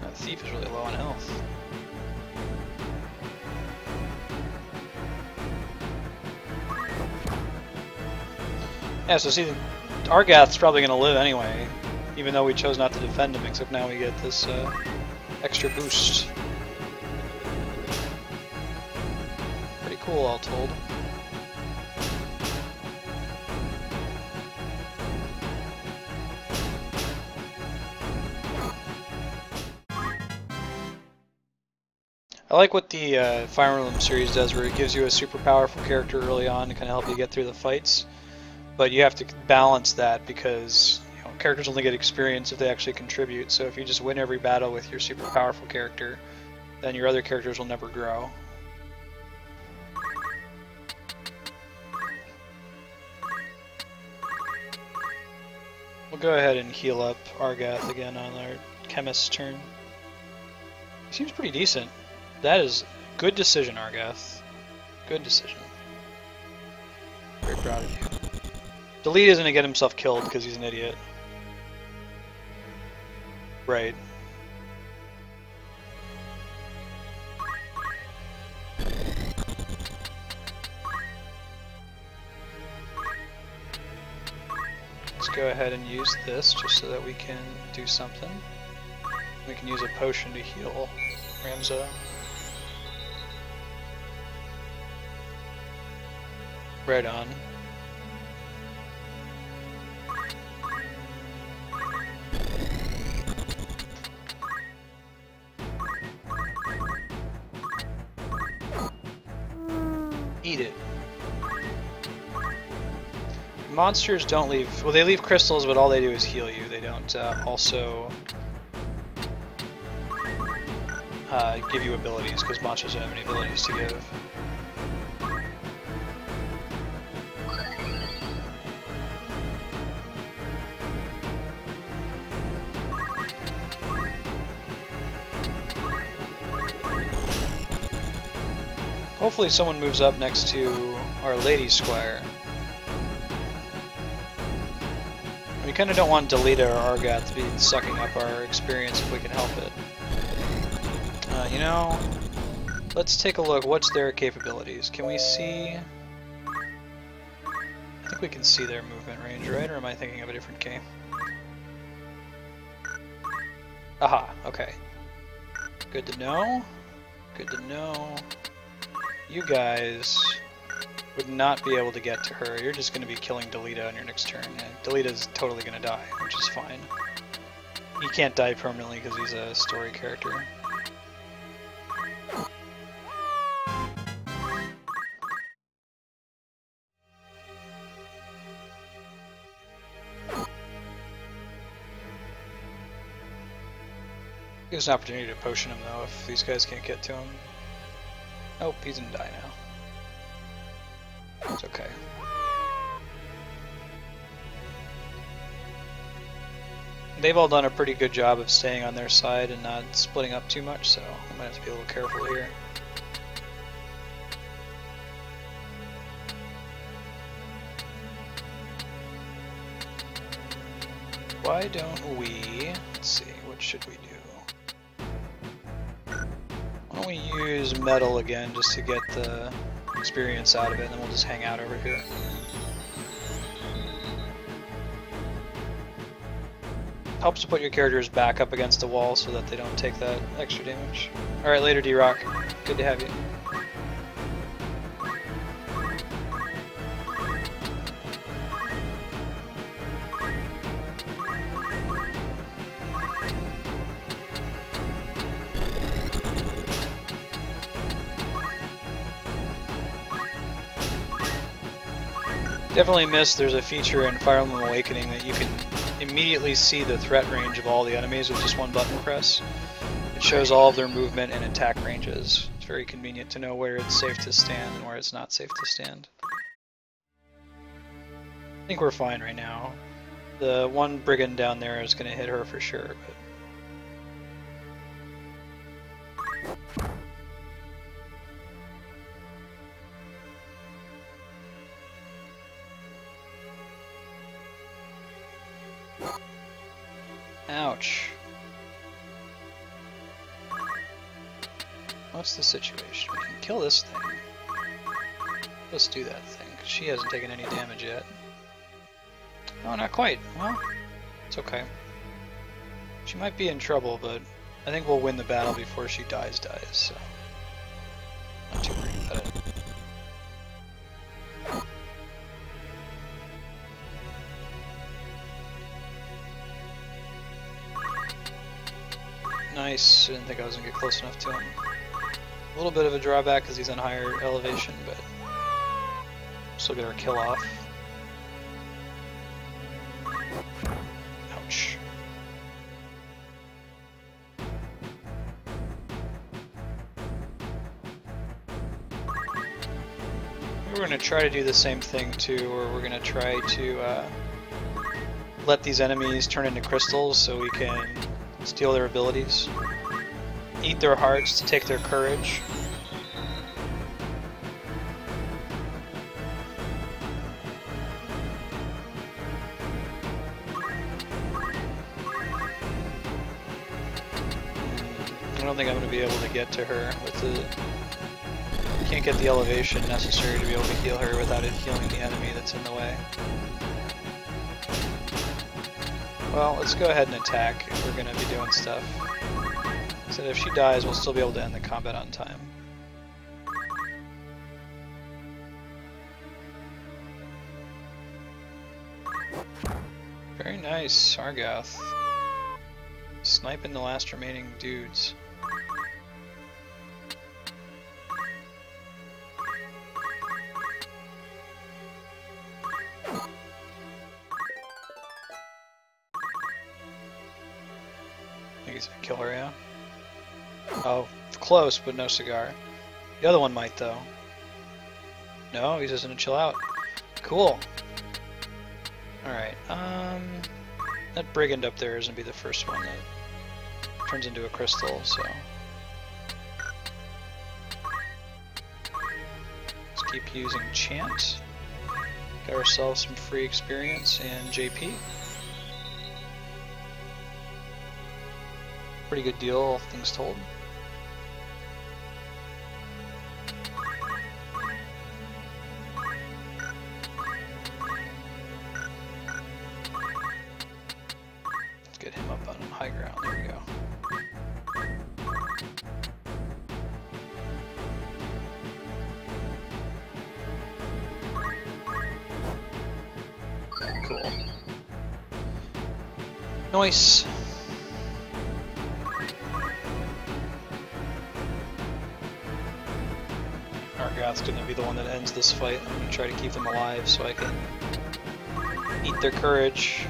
That thief is really low on health. Yeah, so see, Argath's probably going to live anyway. Even though we chose not to defend him, except now we get this extra boost. Pretty cool, all told. I like what the Fire Emblem series does, where it gives you a super powerful character early on to kind of help you get through the fights. But you have to balance that because characters only get experience if they actually contribute, so if you just win every battle with your super powerful character, then your other characters will never grow. We'll go ahead and heal up Argath again on our chemist's turn. He seems pretty decent. That is good decision, Argath. Good decision. Very proud of you. Delita isn't gonna get himself killed because he's an idiot. Right. Let's go ahead and use this just so that we can do something. We can use a potion to heal Ramza. Right on. Eat it. Monsters don't leave, well, they leave crystals, but all they do is heal you. They don't also give you abilities, because monsters don't have any abilities to give. Hopefully someone moves up next to our Lady Squire. We kind of don't want Delita or Argath to be sucking up our experience if we can help it. You know, let's take a look. What's their capabilities? Can we see? I think we can see their movement range, right? Or am I thinking of a different game? Aha, okay. Good to know. Good to know. You guys would not be able to get to her. You're just going to be killing Delita on your next turn. And Delita's totally going to die, which is fine. He can't die permanently because he's a story character. Gives an opportunity to potion him though if these guys can't get to him. Nope, he's gonna die now. It's okay. They've all done a pretty good job of staying on their side and not splitting up too much, so I might have to be a little careful here. Why don't we, let's see, what should we do? Why don't we use metal again just to get the experience out of it, and then we'll just hang out over here. Helps to put your characters back up against the wall so that they don't take that extra damage. Alright, later D-Rock. Good to have you. Definitely missed, there's a feature in Fire Emblem Awakening that you can immediately see the threat range of all the enemies with just one button press. It shows all of their movement and attack ranges. It's very convenient to know where it's safe to stand and where it's not safe to stand. I think we're fine right now. The one brigand down there is going to hit her for sure, but... Ouch. What's the situation? We can kill this thing. Let's do that thing, 'cause she hasn't taken any damage yet. Oh, not quite. Well, it's okay. She might be in trouble, but I think we'll win the battle before she dies, so... Not too worried about it. Nice, I didn't think I was going to get close enough to him. A little bit of a drawback because he's on higher elevation, but still get our kill off. Ouch. We're going to try to do the same thing too, or we're going to try to let these enemies turn into crystals so we can steal their abilities, eat their hearts to take their courage. I don't think I'm going to be able to get to her with the... Can't get the elevation necessary to be able to heal her without it healing the enemy that's in the way. Well, let's go ahead and attack if we're going to be doing stuff. So if she dies, we'll still be able to end the combat on time. Very nice, Argath. Sniping the last remaining dudes. He's gonna kill her, yeah? Oh, close, but no cigar. The other one might, though. No, he's just gonna chill out. Cool. Alright, that brigand up there is gonna be the first one that turns into a crystal, so... Let's keep using Chant. Got ourselves some free experience and JP. Pretty good deal, all things told. Let's get him up on high ground, there we go. Cool. Nice. Argath's gonna be the one that ends this fight. I'm gonna try to keep them alive so I can eat their courage.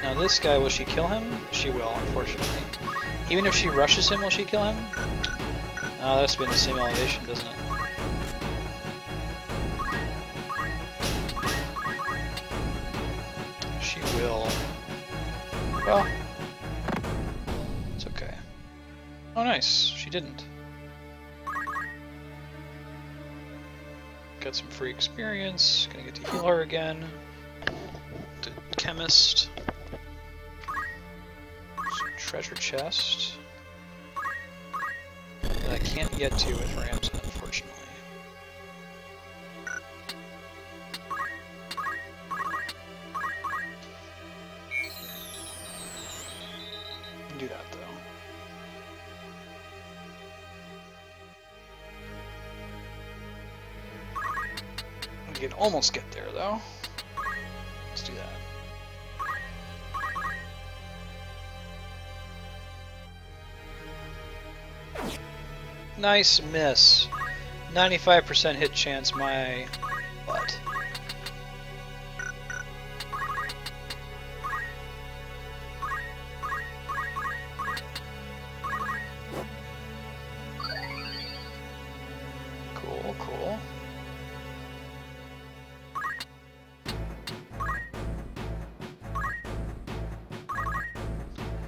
Now this guy, will she kill him? She will, unfortunately. Even if she rushes him, will she kill him? Oh, that's been the same elevation, doesn't it? She will. Well, it's okay. Oh, nice. She didn't. Got some free experience. Gonna get to heal her again. The chemist. Some treasure chest. That I can't get to with Ramsey, unfortunately. Do that though. We can almost get there though. Let's do that. Nice miss. 95% hit chance, my butt. Cool, cool.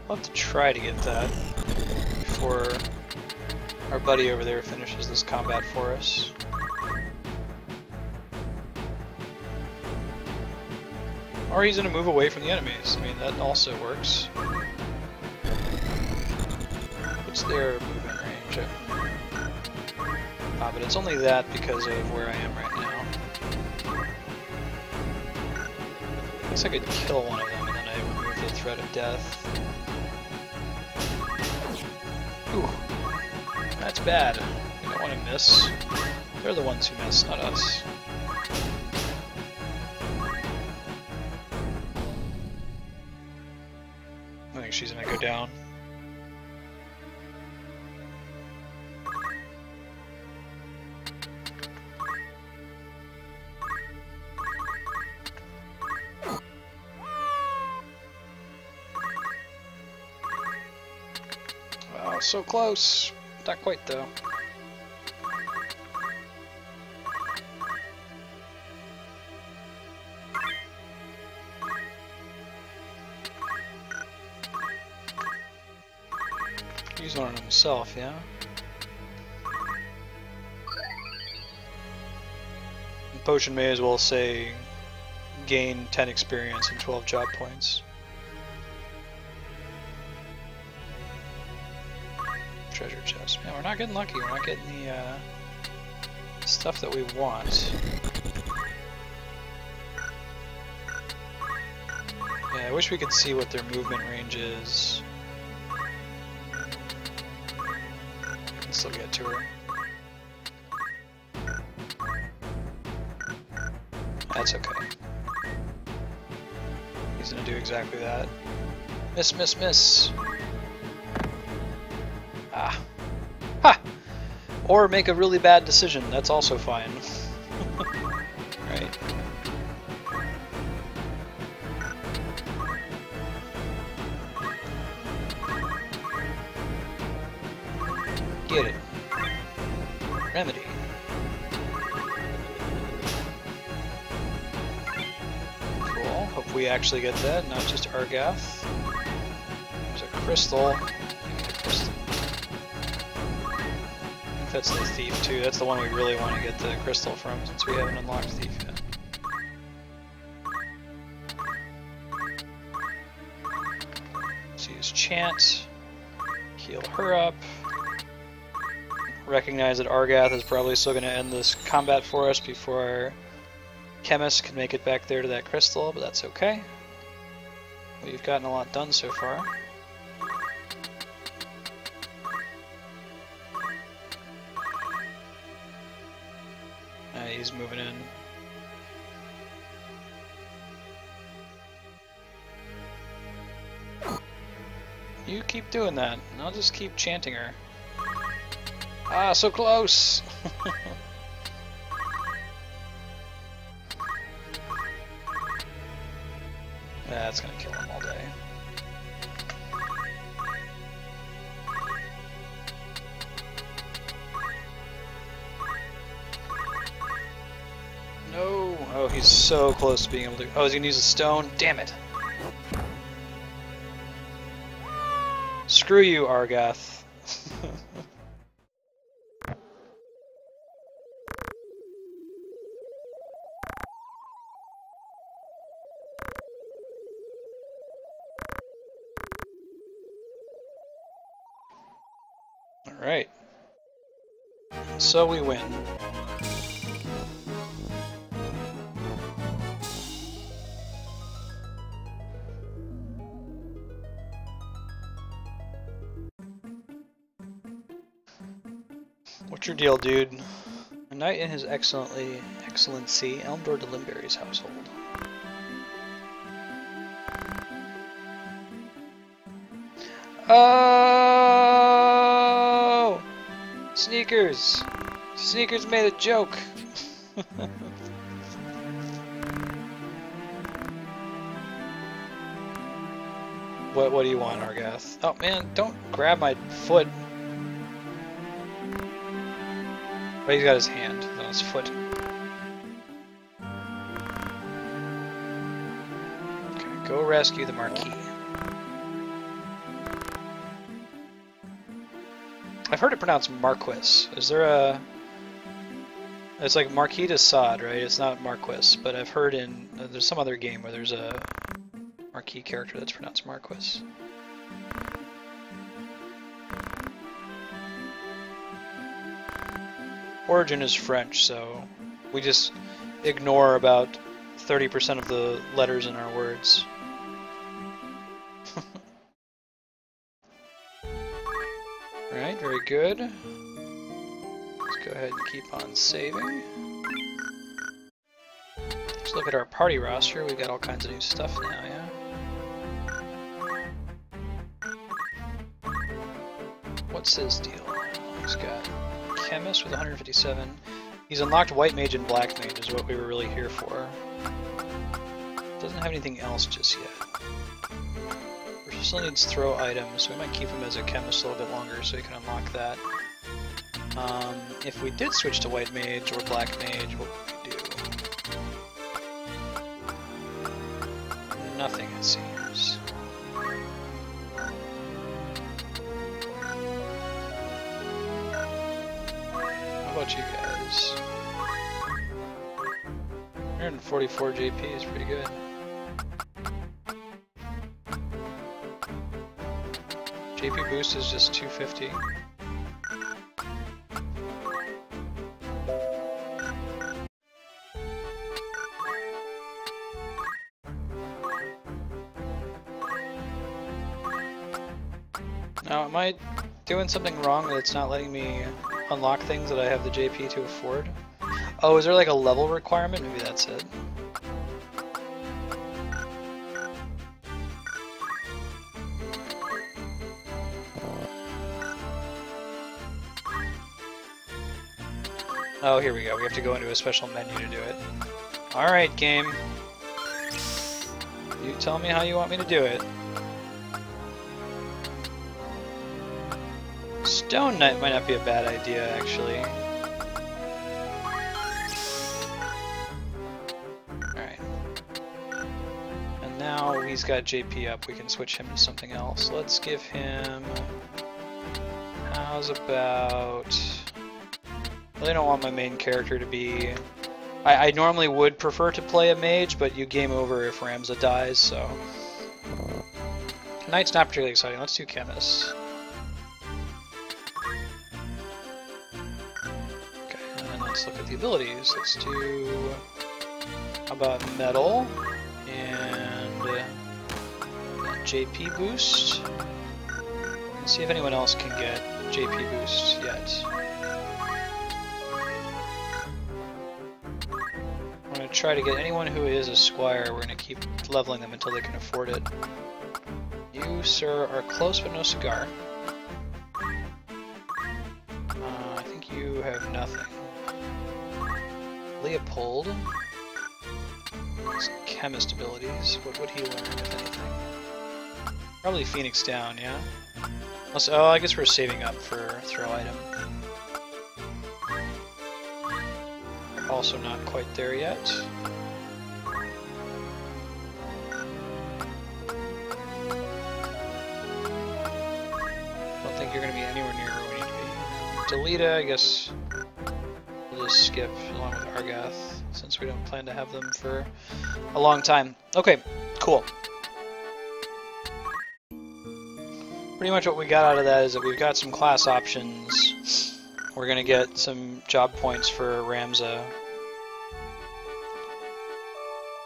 I'll have to try to get that before our buddy over there finishes this combat for us. Or he's gonna move away from the enemies. I mean, that also works. What's their movement range? But it's only that because of where I am right now. I guess I could kill one of them and then I remove the threat of death. Ooh. That's bad. You don't want to miss. They're the ones who miss, not us. I think she's gonna go down. Wow, so close. Not quite though. He's one on himself, yeah? And potion may as well say gain 10 experience and 12 job points. Treasure chest. Man, we're not getting lucky. We're not getting the stuff that we want. Yeah, I wish we could see what their movement range is. I can still get to her. That's okay. He's gonna do exactly that. Miss, miss, miss. Ah. Ha! Or make a really bad decision, that's also fine. Right. Get it. Remedy. Cool. Hope we actually get that, not just Argath. There's a crystal. That's the thief too. That's the one we really want to get the crystal from since we haven't unlocked thief yet. Let's use chant. Heal her up. Recognize that Argath is probably still going to end this combat for us before our chemist can make it back there to that crystal, but that's okay. We've gotten a lot done so far. He's moving in. You keep doing that, and I'll just keep chanting her. Ah, so close! That's gonna kill him all day. He's so close to being able to... Oh, is he gonna use a stone? Damn it! Screw you, Argath. Alright. So we win. What's your deal, dude? A knight in his excellency Elmdor de Limberry's household. Oh! Sneakers! Sneakers made a joke! What do you want, Argath? Oh man, don't grab my foot. But he's got his hand, not his foot. Okay, go rescue the Marquis. I've heard it pronounced Marquis. Is there a... It's like Marquis de Sade, right? It's not Marquis, but I've heard in... there's some other game where there's a Marquis character that's pronounced Marquis. Origin is French, so we just ignore about 30% of the letters in our words. Alright, very good. Let's go ahead and keep on saving. Let's look at our party roster. We've got all kinds of new stuff now, yeah? What's his deal? He's got Chemist with 157. He's unlocked White Mage and Black Mage is what we were really here for. Doesn't have anything else just yet. Still needs throw items, so we might keep him as a chemist a little bit longer so he can unlock that. If we did switch to White Mage or Black Mage, what would we do? Nothing, it seems. How about you guys? 144 JP is pretty good. JP boost is just 250. Now, am I doing something wrong that it's not letting me unlock things that I have the JP to afford? Oh, is there like a level requirement? Maybe that's it. Oh, here we go. We have to go into a special menu to do it. Alright, game. You tell me how you want me to do it. Stone Knight might not be a bad idea, actually. Alright. And now he's got JP up. We can switch him to something else. Let's give him... How's about... I really don't want my main character to be... I normally would prefer to play a mage, but you game over if Ramza dies, so... Knight's not particularly exciting. Let's do Chemist. Okay, and then let's look at the abilities. Let's do... How about Metal? And... JP boost? Let's see if anyone else can get JP boost yet. I'm going to try to get anyone who is a squire. We're going to keep leveling them until they can afford it. You, sir, are close but no cigar. I think you have nothing. Leopold. His chemist abilities. What would he learn, if anything? Probably Phoenix down, yeah? Also, oh, I guess we're saving up for throw item. Also not quite there yet. you're going to be anywhere near where we need to be. Delita, I guess we'll just skip along with Argath, since we don't plan to have them for a long time. Okay, cool. Pretty much what we got out of that is that we've got some class options. We're going to get some job points for Ramza.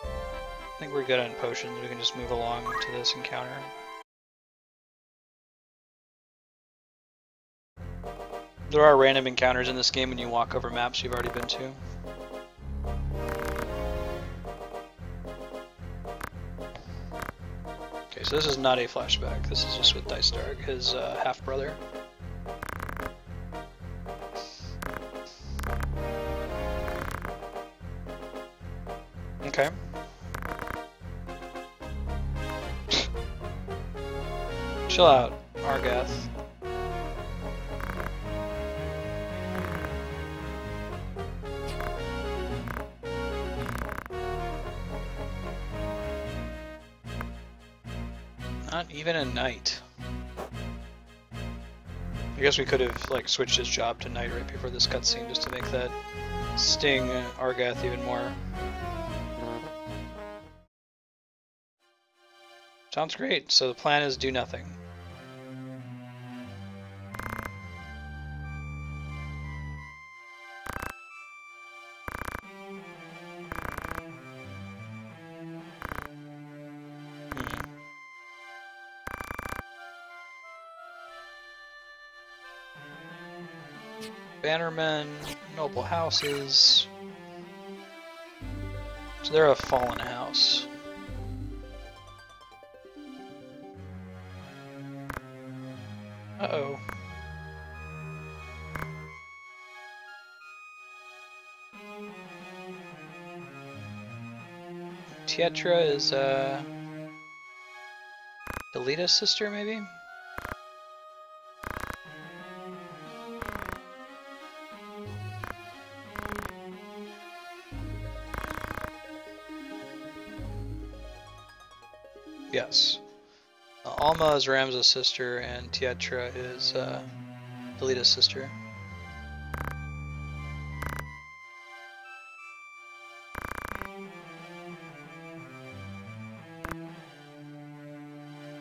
I think we're good on potions. We can just move along to this encounter. There are random encounters in this game when you walk over maps you've already been to. Okay, so this is not a flashback. This is just with Dycedarg, his half-brother. Okay. Chill out, Argath. Not even a knight. I guess we could have like switched his job to knight right before this cutscene just to make that sting Argath even more. Sounds great. So the plan is do nothing. Bannermen, noble houses. So they're a fallen house. Uh-oh. Tietra is Delita's sister, maybe? Yes. Alma is Ramza's sister, and Tietra is Delita's sister.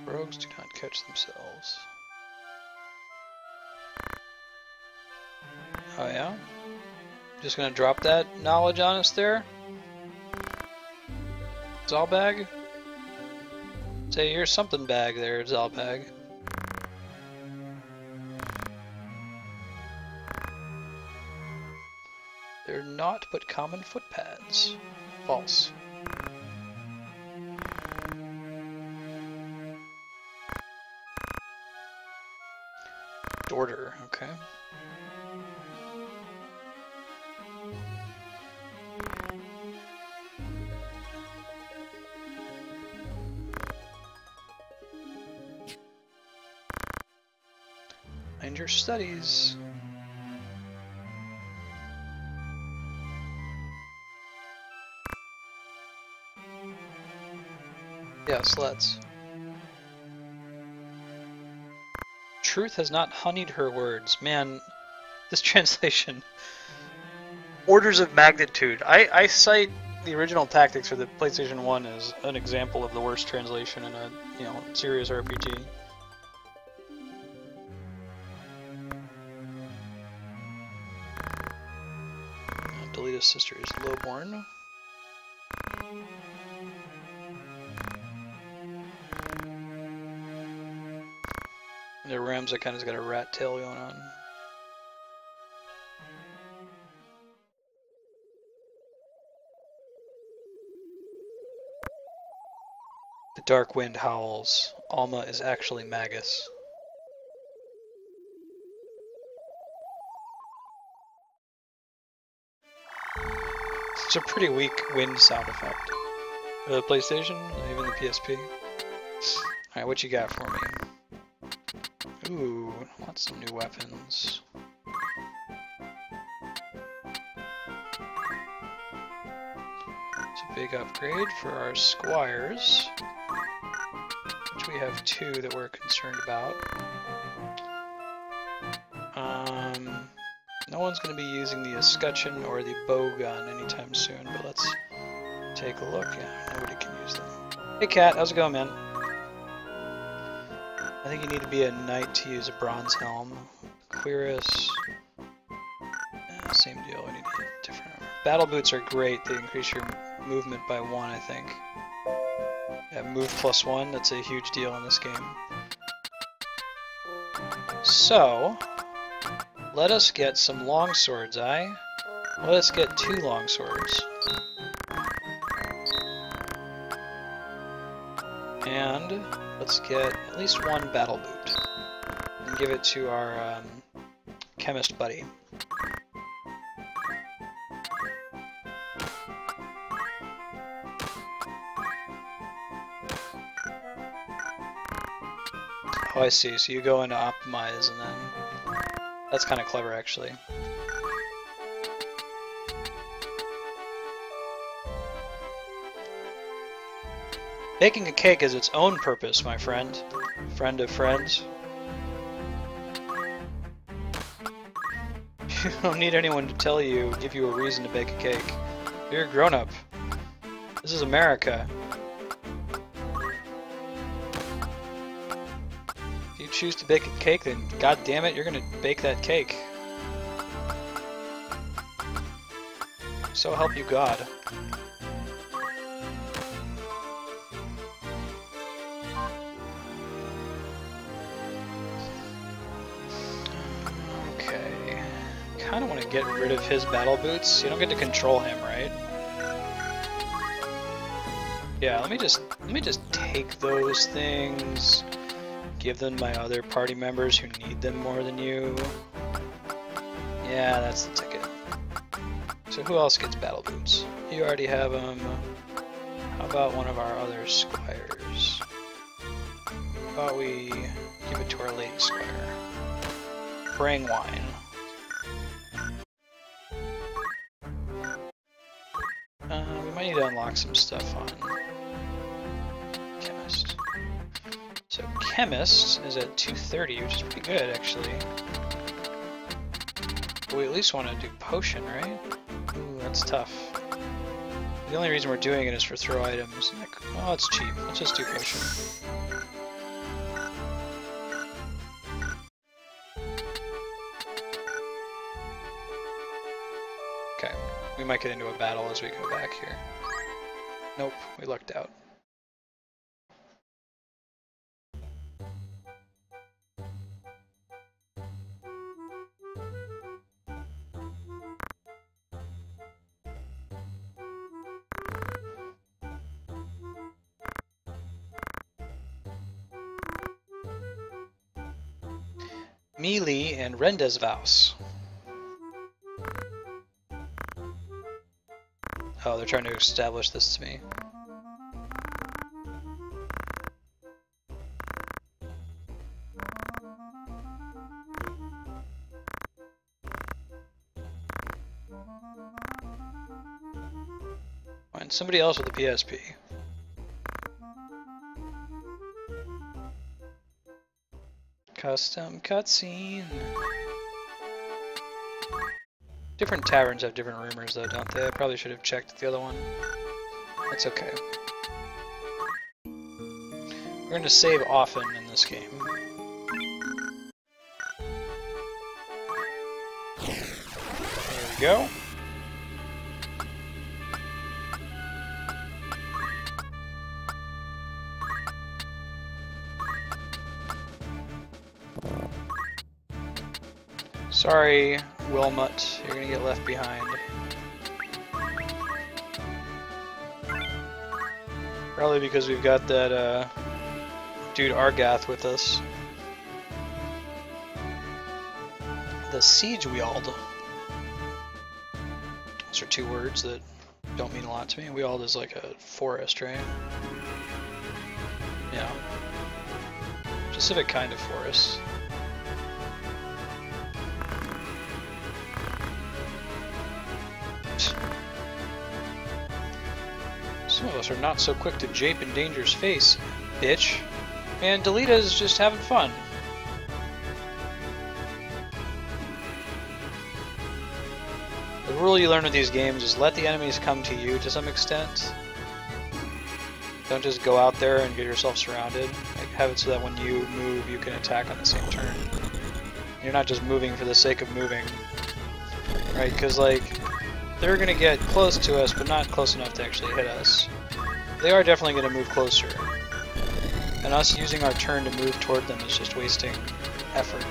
Rogues do not catch themselves. Oh yeah? Just gonna drop that knowledge on us there? Zalbag? Say you're something bag there, Zalbag. They're naught but common footpads. False. Dorter, okay. And your studies. Yes, let's. Truth has not honeyed her words. Man, this translation. Orders of magnitude. I cite the original Tactics for the PlayStation 1 as an example of the worst translation in a, serious RPG. Delita's sister is lowborn. And the Ramza kind of's got a rat tail going on. The dark wind howls. Alma is actually Magus. It's a pretty weak wind sound effect. The PlayStation, even the PSP. Alright, what you got for me? Ooh, want some new weapons. It's a big upgrade for our squires, which we have 2 that we're concerned about. No one's going to be using the escutcheon or the bow gun anytime soon, but let's take a look. Yeah, nobody can use them. Hey Cat, how's it going, man? I think you need to be a knight to use a bronze helm. Quirus, same deal, we need to get different armor. Battle boots are great, they increase your movement by 1, I think. Yeah, move +1, that's a huge deal in this game. So, let us get some longswords, aye? Let us get 2 longswords. And let's get at least 1 battle boot. And give it to our chemist buddy. Oh, I see. So you go into optimize and then... That's kind of clever, actually. Baking a cake has its own purpose, my friend. Friend of friends. You don't need anyone to tell you, give you a reason to bake a cake. You're a grown-up. This is America. If you choose to bake a cake, then god damn it, you're gonna bake that cake. So help you God. Okay. Kinda wanna get rid of his battle boots. You don't get to control him, right? Yeah, let me just take those things. Give them to my other party members who need them more than you. Yeah, that's the ticket. So who else gets battle boots? You already have them. How about one of our other squires? How about we give it to our lady squire? Bring wine. We might need to unlock some stuff on Chemist. So Chemist is at 230, which is pretty good, actually. But we at least want to do Potion, right? Ooh, that's tough. The only reason we're doing it is for throw items. Like, oh, it's cheap. Let's just do Potion. Okay, we might get into a battle as we go back here. Nope, we lucked out. Mealy and Rendezvous. Oh, they're trying to establish this to me. Find somebody else with a PSP. Custom cutscene. Different taverns have different rumors though, don't they? I probably should have checked the other one. That's okay. We're going to save often in this game. There we go. Sorry, Wilmot, you're gonna get left behind. Probably because we've got that dude Argath with us. The Siedge Weald. Those are 2 words that don't mean a lot to me. Weald is like a forest, right? Yeah. Specific kind of forest. Some of us are not so quick to jape in danger's face, bitch. And Delita is just having fun. rule you learn with these games is let the enemies come to you to some extent. Don't just go out there and get yourself surrounded. Like, have it so that when you move, you can attack on the same turn. You're not just moving for the sake of moving, right? Because like they're gonna get close to us, but not close enough to actually hit us. They are definitely gonna move closer, and us using our turn to move toward them is just wasting effort.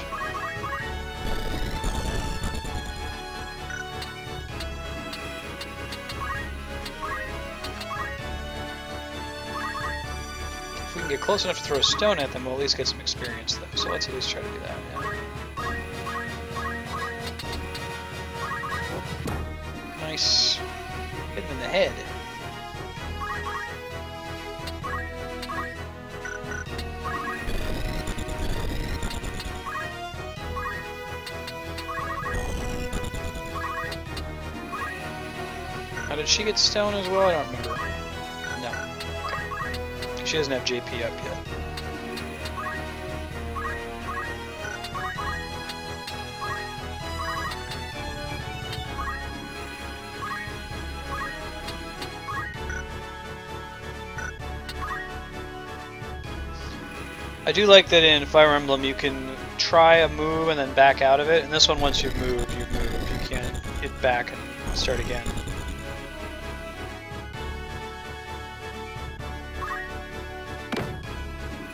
If we can get close enough to throw a stone at them, we'll at least get some experience though. So let's at least try to do that. Yeah. Nice. Hit him in the head. How did she get stone as well? I don't remember. No. Okay. She doesn't have JP up yet. I do like that in Fire Emblem you can try a move and then back out of it, and this one once you've moved, you've moved. You can't hit back and start again.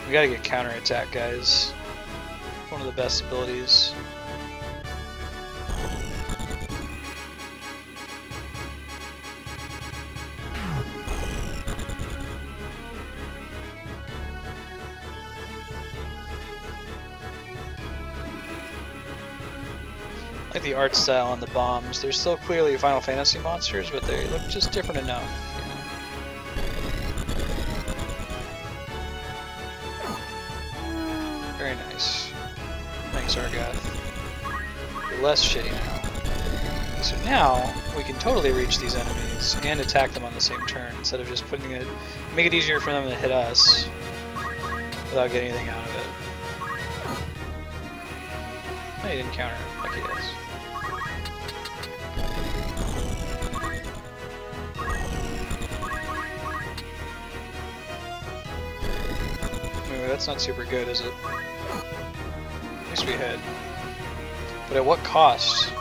We gotta get counterattack, guys. It's one of the best abilities. I like the art style on the bombs. They're still clearly Final Fantasy monsters, but they look just different enough. Very nice. Thanks, Argath. You're less shitty now. So now, we can totally reach these enemies and attack them on the same turn, instead of just putting it... Make it easier for them to hit us without getting anything out of it. No, he didn't counter it like he does. Anyway, that's not super good, is it? At least we hit. But at what cost?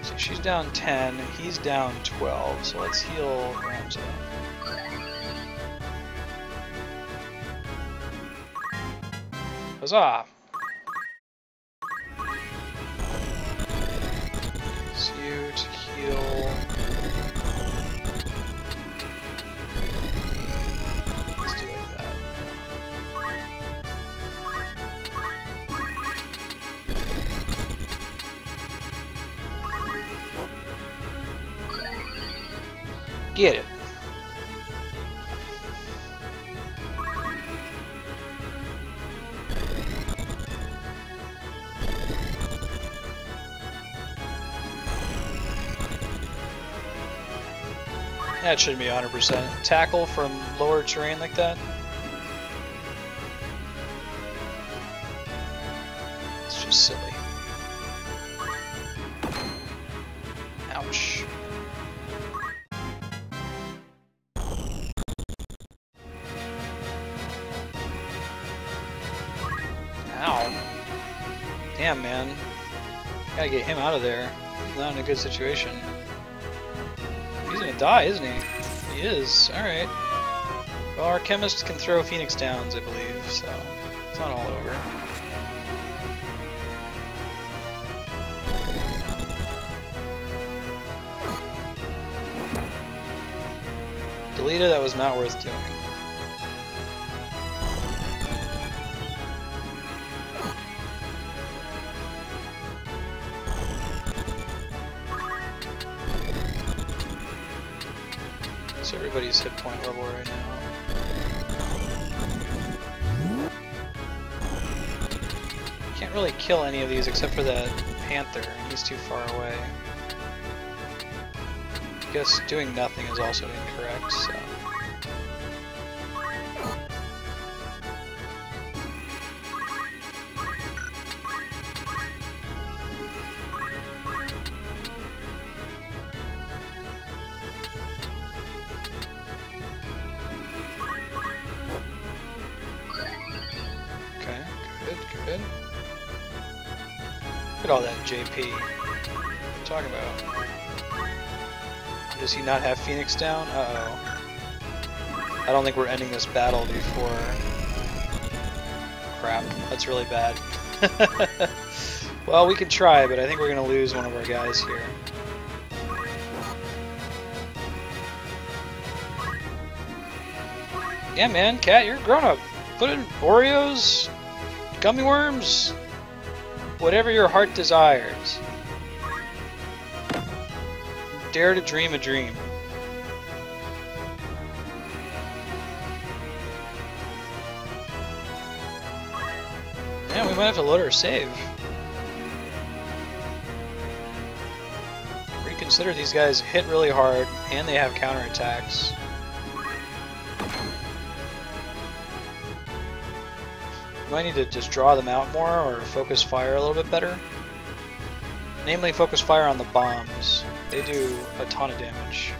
So she's down 10, he's down 12, so let's heal Ramza. Huzzah! Use you to heal. Let's do it like that. Get it. That shouldn't be 100%. Tackle from lower terrain like that? It's just silly. Ouch. Ow. Damn, man. Gotta get him out of there. He's not in a good situation. He's gonna die, isn't he? He is. Alright. Well, our chemist can throw Phoenix Downs, I believe, so it's not all over. Delita, that was not worth doing. So everybody's hit point level right now. Can't really kill any of these except for that Panther, and he's too far away. I guess doing nothing is also incorrect, so... Okay, good. Look at all that JP. What are you talking about? Does he not have Phoenix down? Uh-oh. I don't think we're ending this battle before... Crap, that's really bad. Well, we can try, but I think we're going to lose one of our guys here. Yeah, man, Cat, you're a grown-up. Put in Oreos, gummy worms, whatever your heart desires. Dare to dream a dream. Yeah, we might have to load our save. Reconsider, these guys hit really hard, and they have counterattacks. We might need to just draw them out more, or focus fire a little bit better. Namely, focus fire on the bombs. They do a ton of damage.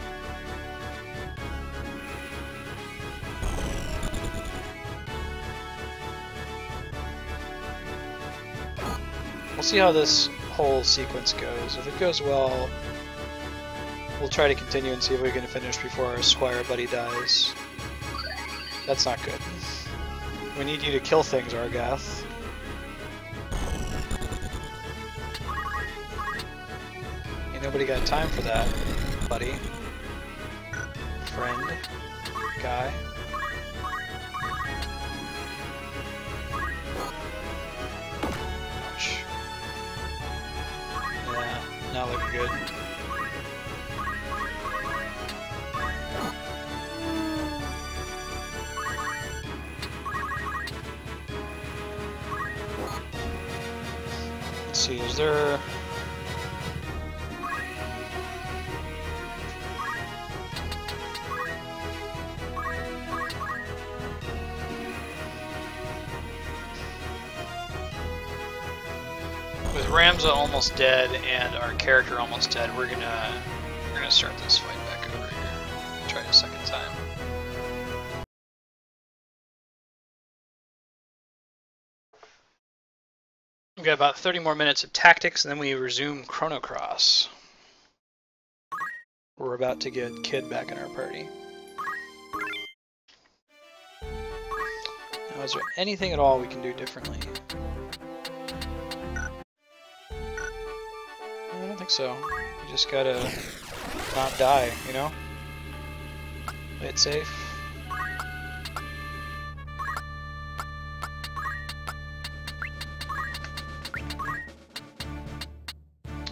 We'll see how this whole sequence goes. If it goes well, we'll try to continue and see if we can finish before our squire buddy dies. That's not good. We need you to kill things, Argath. Ain't nobody got time for that, buddy. Friend. Guy. Ouch. Yeah, not looking good. Let's see, is there... With Ramza almost dead and our character almost dead, we're gonna start this fight back over here. Try it a second time. We've got about 30 more minutes of tactics, and then we resume Chrono Cross. We're about to get Kid back in our party. Now, is there anything at all we can do differently? I don't think so. You just gotta not die, you know? Play it safe.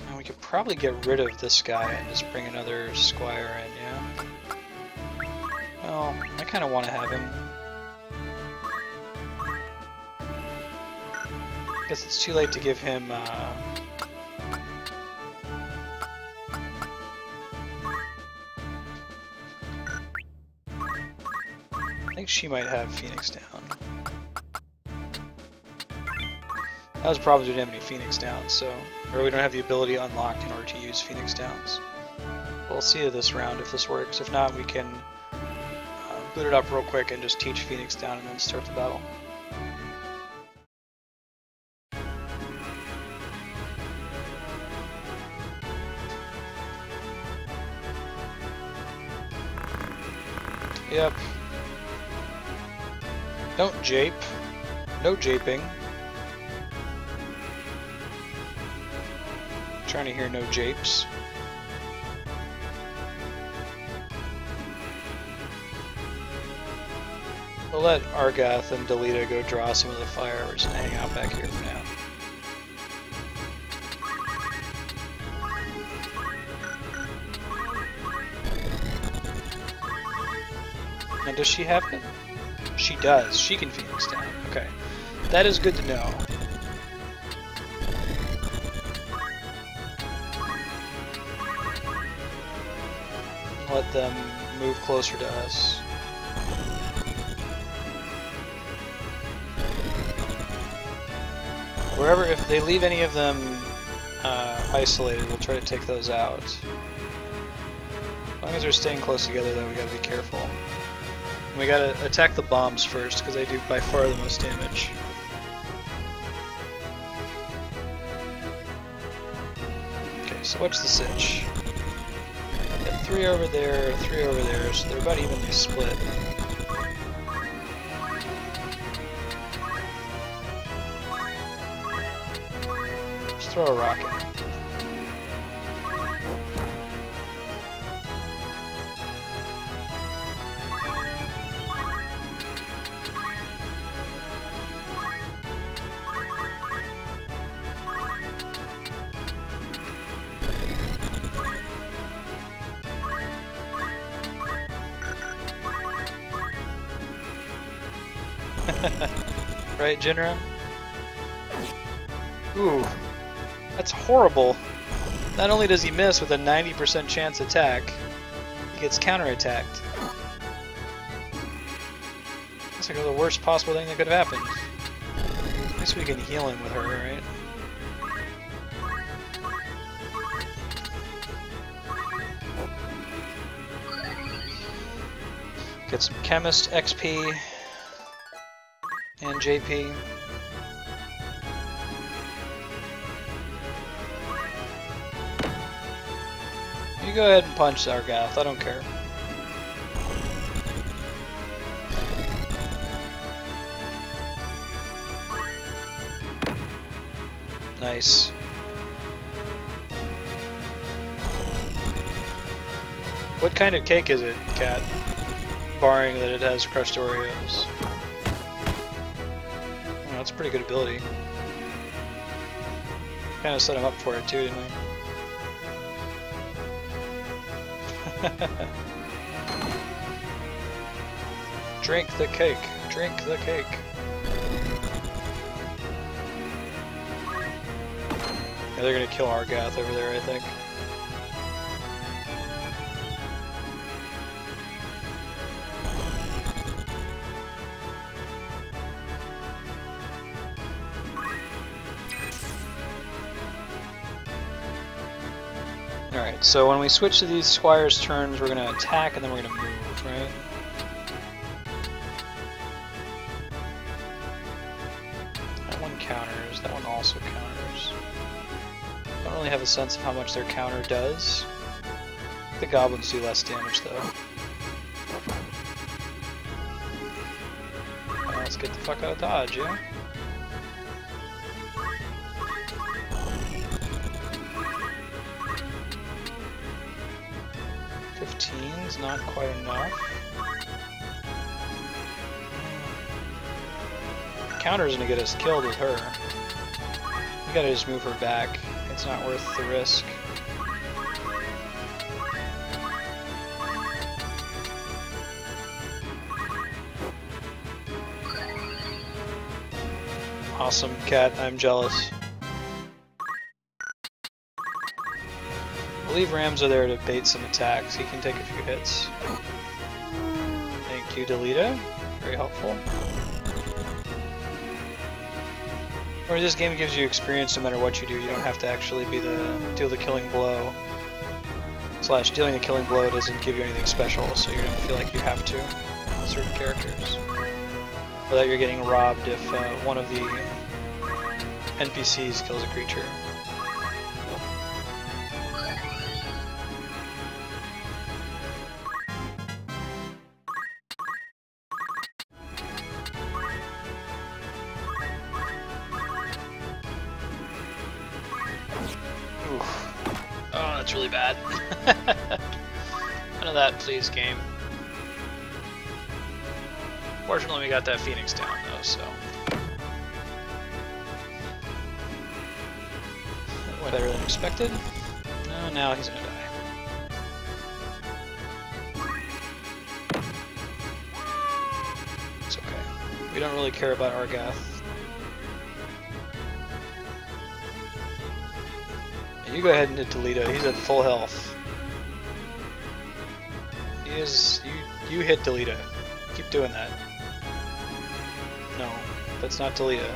And we could probably get rid of this guy and just bring another squire in, yeah? Well, I kind of want to have him. Guess it's too late to give him, I think she might have Phoenix down. That was a problem, we didn't have any Phoenix downs, so... Or we don't have the ability unlocked in order to use Phoenix downs. We'll see this round if this works. If not, we can boot it up real quick and just teach Phoenix down and then start the battle. Yep. Don't jape. No japing. Trying to hear no japes. We'll let Argath and Delita go draw some of the fire. We're just gonna hang out back here for now. Now, does she have it? She does. She can Phoenix down. Okay. That is good to know. let them move closer to us. Wherever, if they leave any of them isolated, we'll try to take those out. As long as they're staying close together, though, we gotta be careful. And we gotta attack the bombs first, because they do by far the most damage. Okay, so what's the Siedge? Got 3 over there, 3 over there, so they're about evenly split. Let's throw a rocket. Right, Jinra? Ooh, that's horrible. Not only does he miss with a 90% chance attack, he gets counterattacked. That's like the worst possible thing that could have happened. At least we can heal him with her, right? Get some Chemist XP and JP. You go ahead and punch Argath, I don't care. Nice. What kind of cake is it, Cat? Barring that it has crushed Oreos. Oh, that's a pretty good ability. Kind of set him up for it too, didn't we? Drink the cake. Drink the cake. Yeah, they're gonna kill Argath over there, I think. Alright, so when we switch to these squires' turns, we're gonna attack and then we're gonna move, right? That one counters, that one also counters. Don't really have a sense of how much their counter does. The goblins do less damage though. Now let's get the fuck out of dodge, yeah? Is not quite enough. Counter's gonna get us killed with her. We gotta just move her back. It's not worth the risk. Awesome, Cat. I'm jealous. Leave Ramza there to bait some attacks. He can take a few hits. Thank you, Delita. Very helpful. Or this game gives you experience no matter what you do. You don't have to actually deal the killing blow. Slash, dealing the killing blow doesn't give you anything special, so you don't feel like you have to with certain characters. Or that you're getting robbed if one of the NPCs kills a creature. That's really bad. None of that, please, game. Fortunately, we got that Phoenix down, though, so. Way better than expected. No, now he's gonna die. It's okay. We don't really care about Argath. You go ahead and hit Delita, he's at full health. You hit Delita. Keep doing that. No, that's not Delita.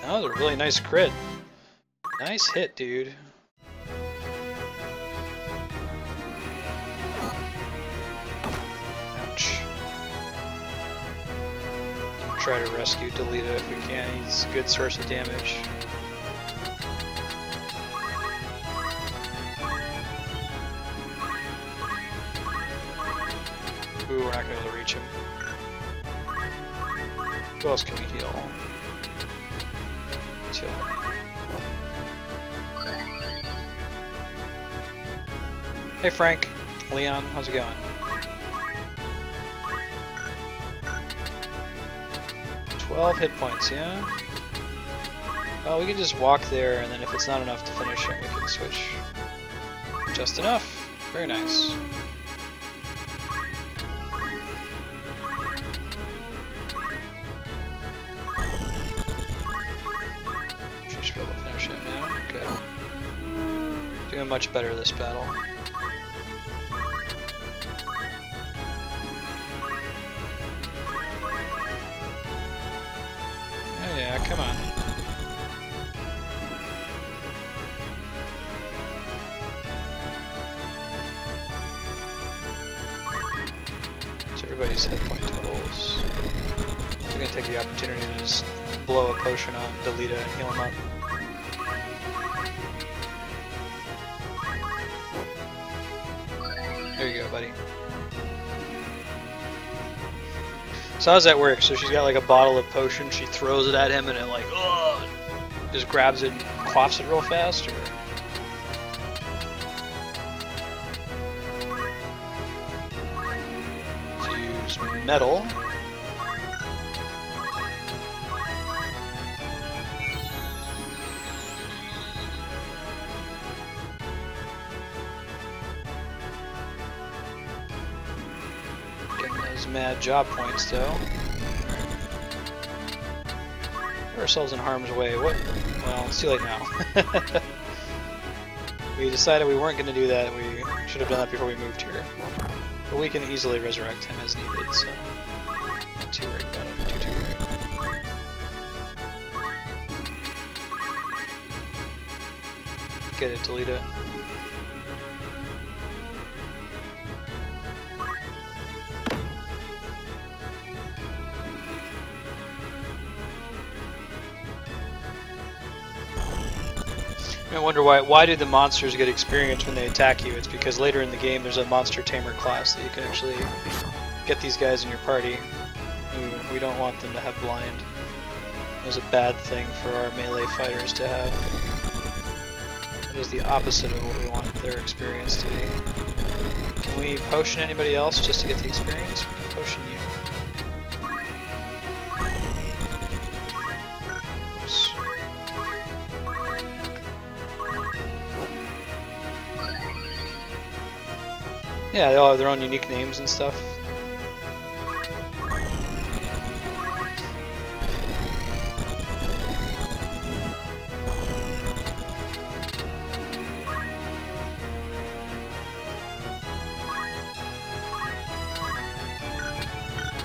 That was a really nice crit. Nice hit, dude. Ouch. Try to rescue Delita if we can. He's a good source of damage. Ooh, we're not going to be able to reach him. Who else can we heal? Chill. Hey Frank, Leon, how's it going? "12 hit points, yeah? Well, we can just walk there, and then if it's not enough to finish him, we can switch. Just enough. Very nice. Should be able to finish him now. Okay. Doing much better this battle. Oh yeah, come on. So everybody's hit point totals. I'm gonna take the opportunity to just blow a potion on Delita and heal him up. There you go, buddy. So how does that work? So she's got like a bottle of potion, she throws it at him and it like, ugh, just grabs it and quaffs it real fast, or? Let's use metal. Mad job points though. Put ourselves in harm's way. What? Well, it's too late now. We decided we weren't going to do that. We should have done that before we moved here. But we can easily resurrect him as needed, so not too worried about it. Too worried. Get it, delete it. I wonder why do the monsters get experience when they attack you? It's because later in the game there's a monster tamer class that you can actually get these guys in your party. We don't want them to have blind. It was a bad thing for our melee fighters to have. It is the opposite of what we want their experience to be. Can we potion anybody else just to get the experience? We can potion you. Oops. Yeah, they all have their own unique names and stuff.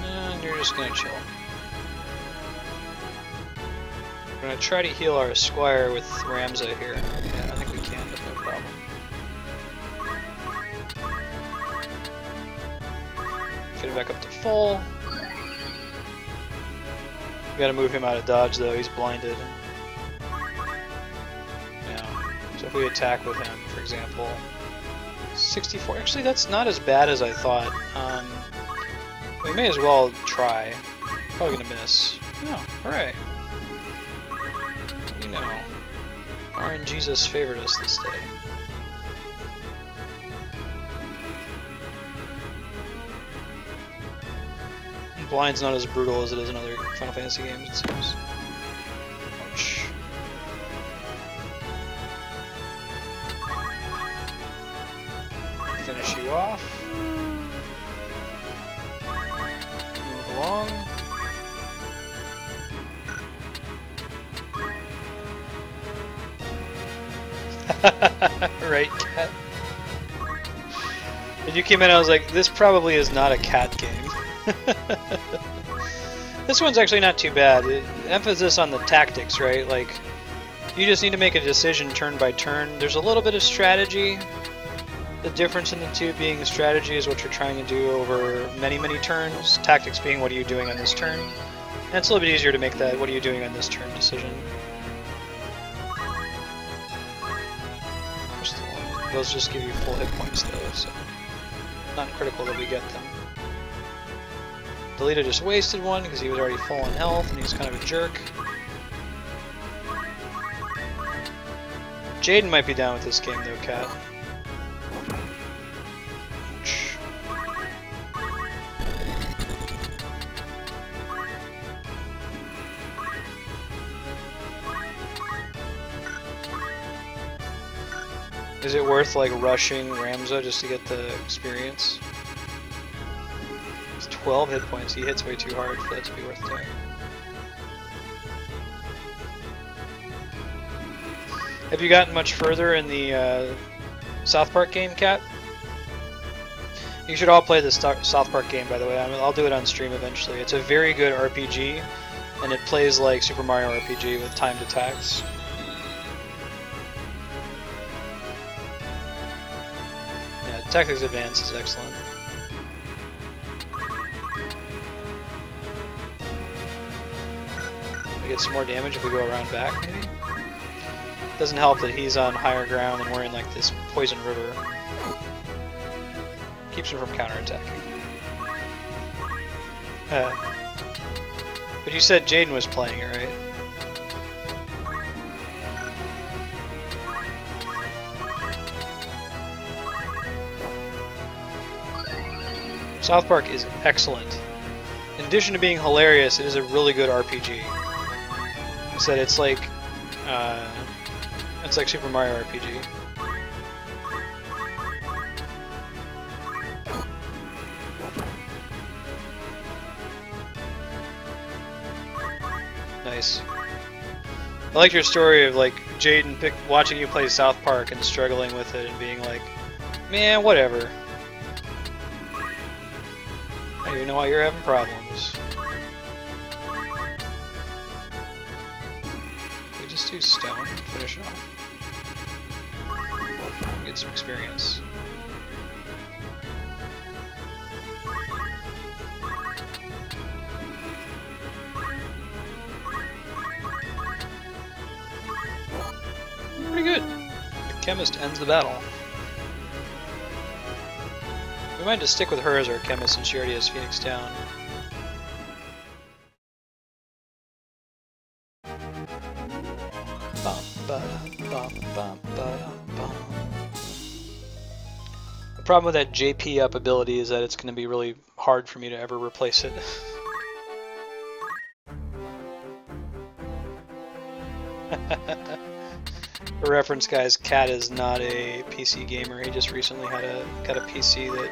And you're just gonna chill. We're gonna try to heal our squire with Ramza here. Yeah, I think we can, but no problem. Get it back up to full. We gotta move him out of dodge though, he's blinded. Yeah. So if we attack with him, for example, 64. Actually, that's not as bad as I thought. We may as well try. Probably gonna miss. No, alright. You know, RNGesus favored us this day. Blind's not as brutal as it is in other Final Fantasy games, it seems. Ouch. Finish you off. Move along. Right, cat. When you came in, I was like, this probably is not a cat game. This one's actually not too bad. Emphasis on the tactics, right? Like, you just need to make a decision turn by turn. There's a little bit of strategy. The difference in the two being strategy is what you're trying to do over many, many turns. Tactics being what are you doing on this turn. And it's a little bit easier to make that what are you doing on this turn decision. Those just give you full hit points though, so not critical that we get them. Delita just wasted one because he was already full on health and he's kind of a jerk. Jaden might be down with this game though, Cat. Is it worth like rushing Ramza just to get the experience? It's 12 hit points, he hits way too hard for that to be worth doing. Have you gotten much further in the South Park game, Kat? You should all play the South Park game, by the way. I'll do it on stream eventually. It's a very good RPG, and it plays like Super Mario RPG with timed attacks. Tactics Advance is excellent. We get some more damage if we go around back, maybe? Doesn't help that he's on higher ground and we're in like this poison river. Keeps him from counterattacking. But you said Jaden was playing it, right? South Park is excellent. In addition to being hilarious, it is a really good RPG. I said it's like Super Mario RPG. Nice. I like your story of like Jaden watching you play South Park and struggling with it and being like, man, whatever. I don't even know why you're having problems. We just do stone and finish it off. Get some experience. Pretty good. The chemist ends the battle. We might just stick with her as our chemist since she already has Phoenix down. The problem with that JP up ability is that it's going to be really hard for me to ever replace it. For reference, guys, Kat is not a PC gamer. He just recently got a PC that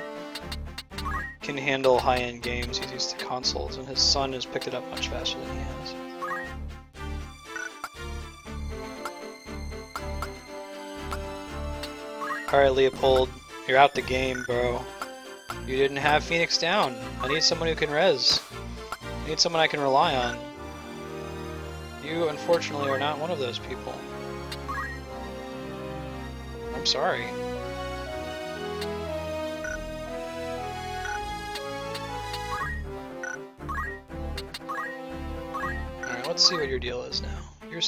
can handle high-end games. He's used to consoles, and his son has picked it up much faster than he has. Alright, Leopold, you're out the game, bro. You didn't have Phoenix down. I need someone who can res. I need someone I can rely on. You, unfortunately, are not one of those people. I'm sorry. Alright, let's see what your deal is now. You're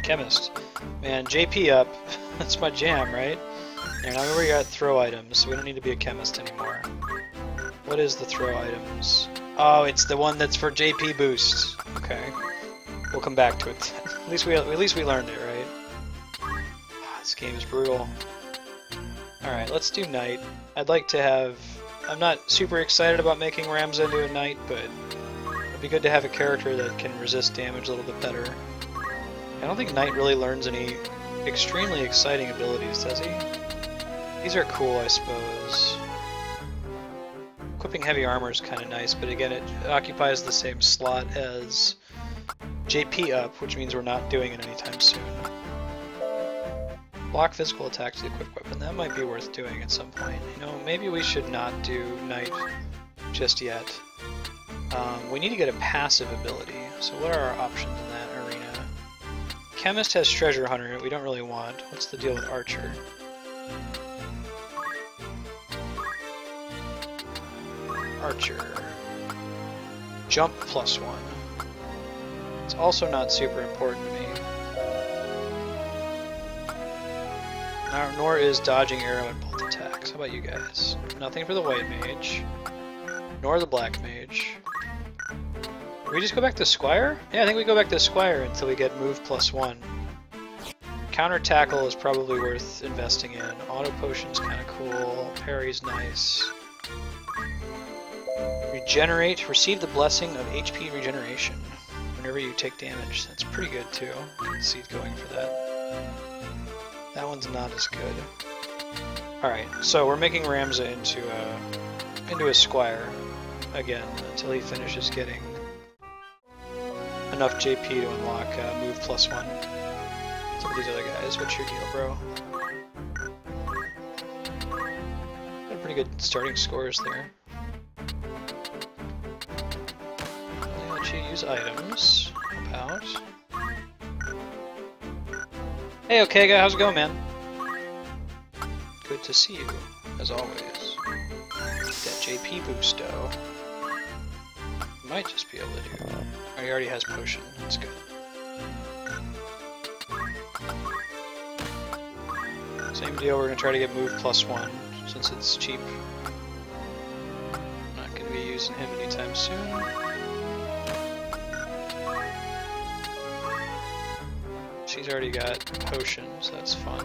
chemist. Man, JP up. That's my jam, right? And now we got throw items, so we don't need to be a chemist anymore. What is the throw items? Oh, it's the one that's for JP boost. Okay. We'll come back to it. At least we learned it, right? This game is brutal. Alright, let's do Knight. I'd like to have I'm not super excited about making Ramza into a knight, but it'd be good to have a character that can resist damage a little bit better. I don't think Knight really learns any extremely exciting abilities, does he? These are cool, I suppose. Equipping heavy armor is kind of nice, but again, it occupies the same slot as JP up, which means we're not doing it anytime soon. Block physical attacks with the equipped weapon. That might be worth doing at some point. You know, maybe we should not do Knight just yet. We need to get a passive ability. So what are our options in that arena? Chemist has Treasure Hunter, we don't really want. What's the deal with Archer? Archer. Jump +1. It's also not super important to me. Nor is dodging arrow and bolt attacks. How about you guys? Nothing for the white mage. Nor the black mage. Do we just go back to Squire? Yeah, I think we go back to Squire until we get move +1. Counter tackle is probably worth investing in. Auto potion's kind of cool. Parry's nice. Regenerate. Receive the blessing of HP regeneration whenever you take damage. That's pretty good too. I can see going for that. That one's not as good. Alright, so we're making Ramza into a Squire again until he finishes getting enough JP to unlock move +1. Some of these other guys, what's your deal, bro? Got pretty good starting scores there. I'll let you use items. About. Hey, okay, guy, how's it going, man? Good to see you, as always. That JP boost, though. Might just be able to do. Oh, he already has potion. That's good. Same deal. We're gonna try to get move +1 since it's cheap. Not gonna be using him anytime soon. She's already got potions. That's fun.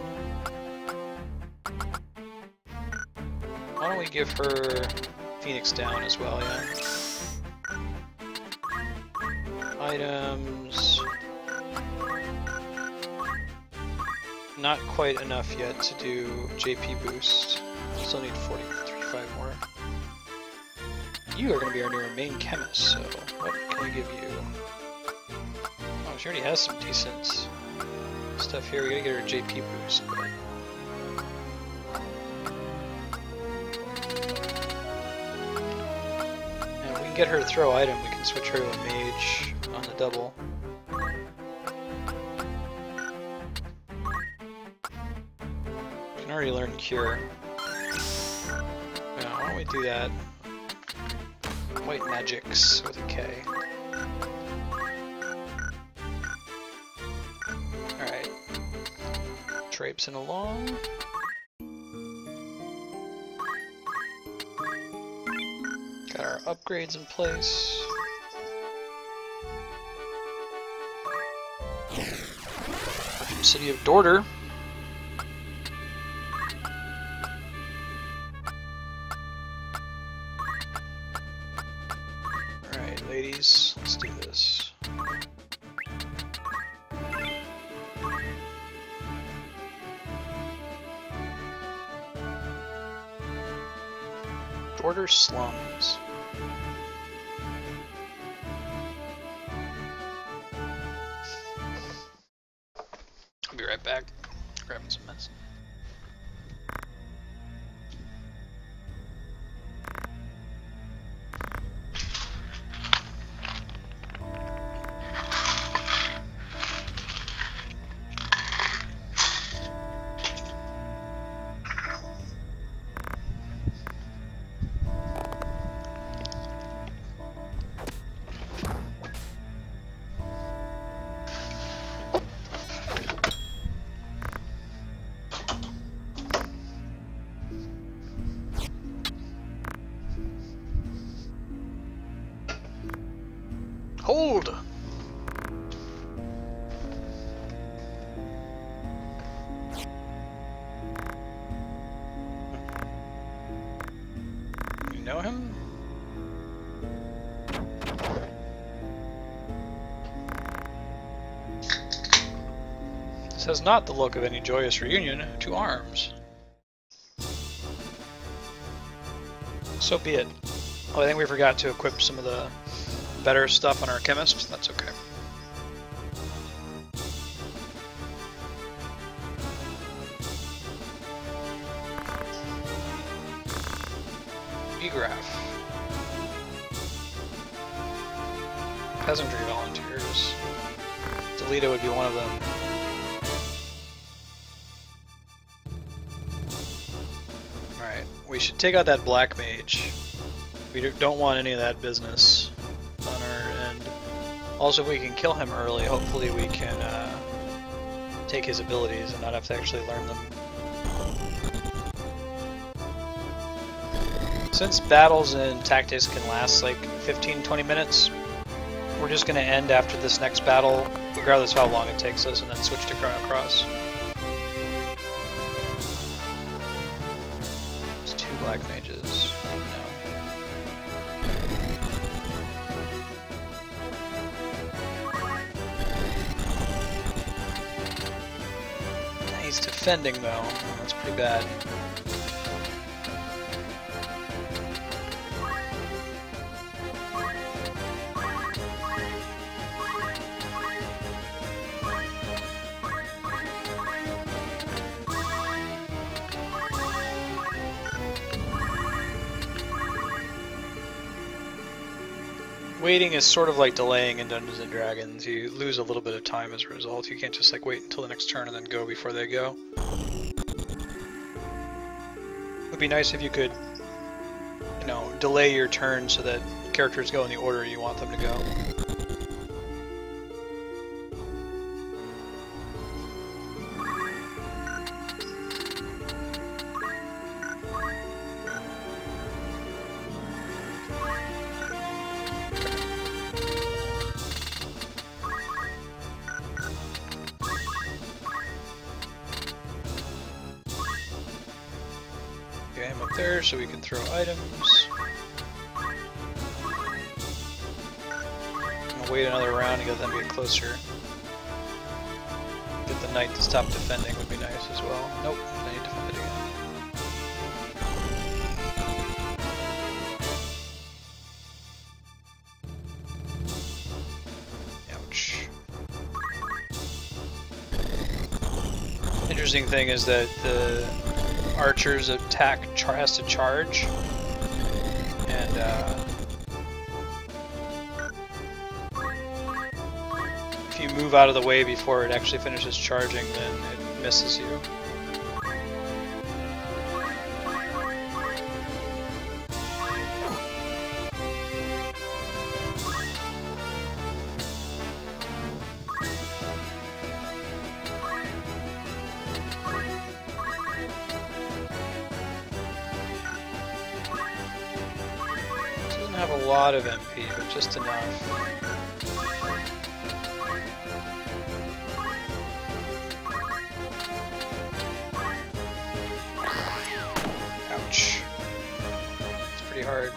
Why don't we give her Phoenix down as well? Yeah. Items. Not quite enough yet to do JP boost. Still need 35 more. You are going to be our new main chemist, so what can we give you? Oh, she already has some decent stuff here. We gotta get her a JP boost, but... And if we can get her to throw item, we can switch her to a mage on the double. We can already learn Cure. Now, why don't we do that? White Magics with a K. Alright. Traipsing along. Got our upgrades in place. From City of Dorter. Alright, ladies, let's do this. Dorter Slums. I'll be right back, grabbing some medicine. Hold! This has not the look of any joyous reunion. To arms. So be it. Oh, I think we forgot to equip some of the better stuff on our chemist. That's okay. Egraph. Peasantry volunteers. Delita would be one of them. Alright, we should take out that black mage. We don't want any of that business on our end. Also, if we can kill him early, hopefully we can take his abilities and not have to actually learn them. Since battles and tactics can last like 15-20 minutes, we're just going to end after this next battle, regardless of how long it takes us, and then switch to Chrono Cross. There's 2 black mages. No. He's defending though. That's pretty bad. Waiting is sort of like delaying in Dungeons & Dragons. You lose a little bit of time as a result. You can't just like wait until the next turn and then go before they go. It would be nice if you could, you know, delay your turn so that characters go in the order you want them to go. There so we can throw items. I'll wait another round to get them to get closer. Get the knight to stop defending would be nice as well. Nope, they need to defend it again. Ouch. Interesting thing is that the archer's attack has to charge, and if you move out of the way before it actually finishes charging, then it misses you. A lot of MP, but just enough. Ouch. It's pretty hard.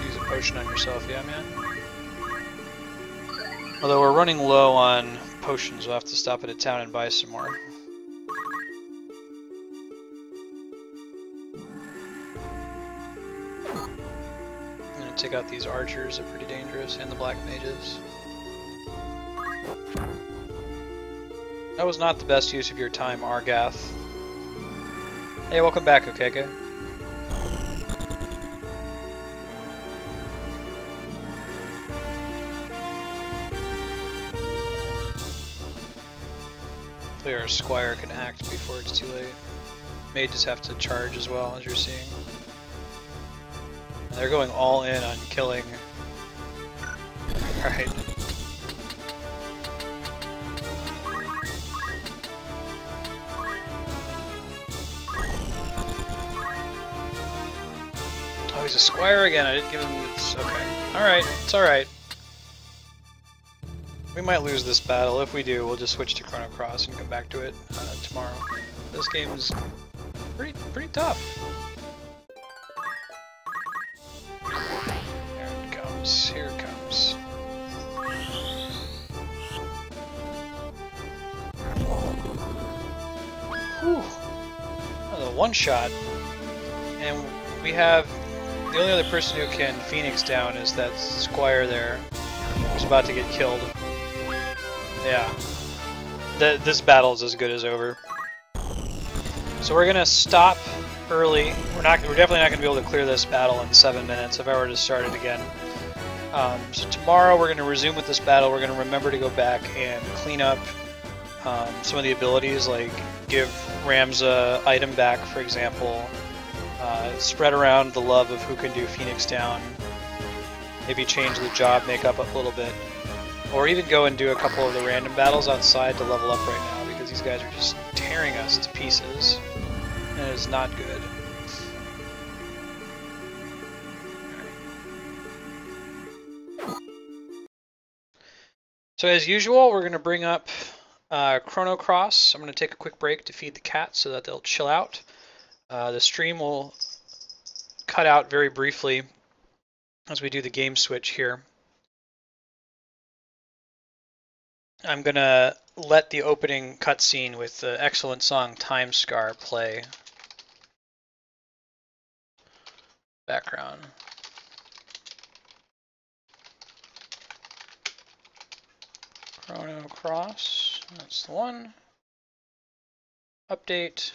Use a potion on yourself, yeah, man? Although we're running low on potions, we'll have to stop at a town and buy some more. Take out these archers, they're pretty dangerous, and the black mages. That was not the best use of your time, Argath. Hey, welcome back, Okeke. Hopefully our squire can act before it's too late. Mages have to charge as well, as you're seeing. They're going all in on killing. Alright. Oh, he's a squire again. I didn't give him this. Okay. Alright, it's alright. We might lose this battle. If we do, we'll just switch to Chrono Cross and come back to it tomorrow. This game is pretty tough. Here it comes. one shot, and we have the only other person who can Phoenix down is that squire there, who's about to get killed. Yeah, this battle is as good as over. So we're gonna stop early. We're definitely not gonna be able to clear this battle in 7 minutes if I were to start it again. So tomorrow we're gonna resume with this battle. We're gonna remember to go back and clean up some of the abilities, like give Rams a item back, for example. Spread around the love of who can do Phoenix down. Maybe change the job makeup up a little bit. Or even go and do a couple of the random battles outside to level up right now, because these guys are just tearing us to pieces. And it is not good. So as usual, we're going to bring up Chrono Cross. I'm going to take a quick break to feed the cats so that they'll chill out. The stream will cut out very briefly as we do the game switch here. I'm going to let the opening cutscene with the excellent song Time Scar play. Background. Chrono Cross, that's the one. Update.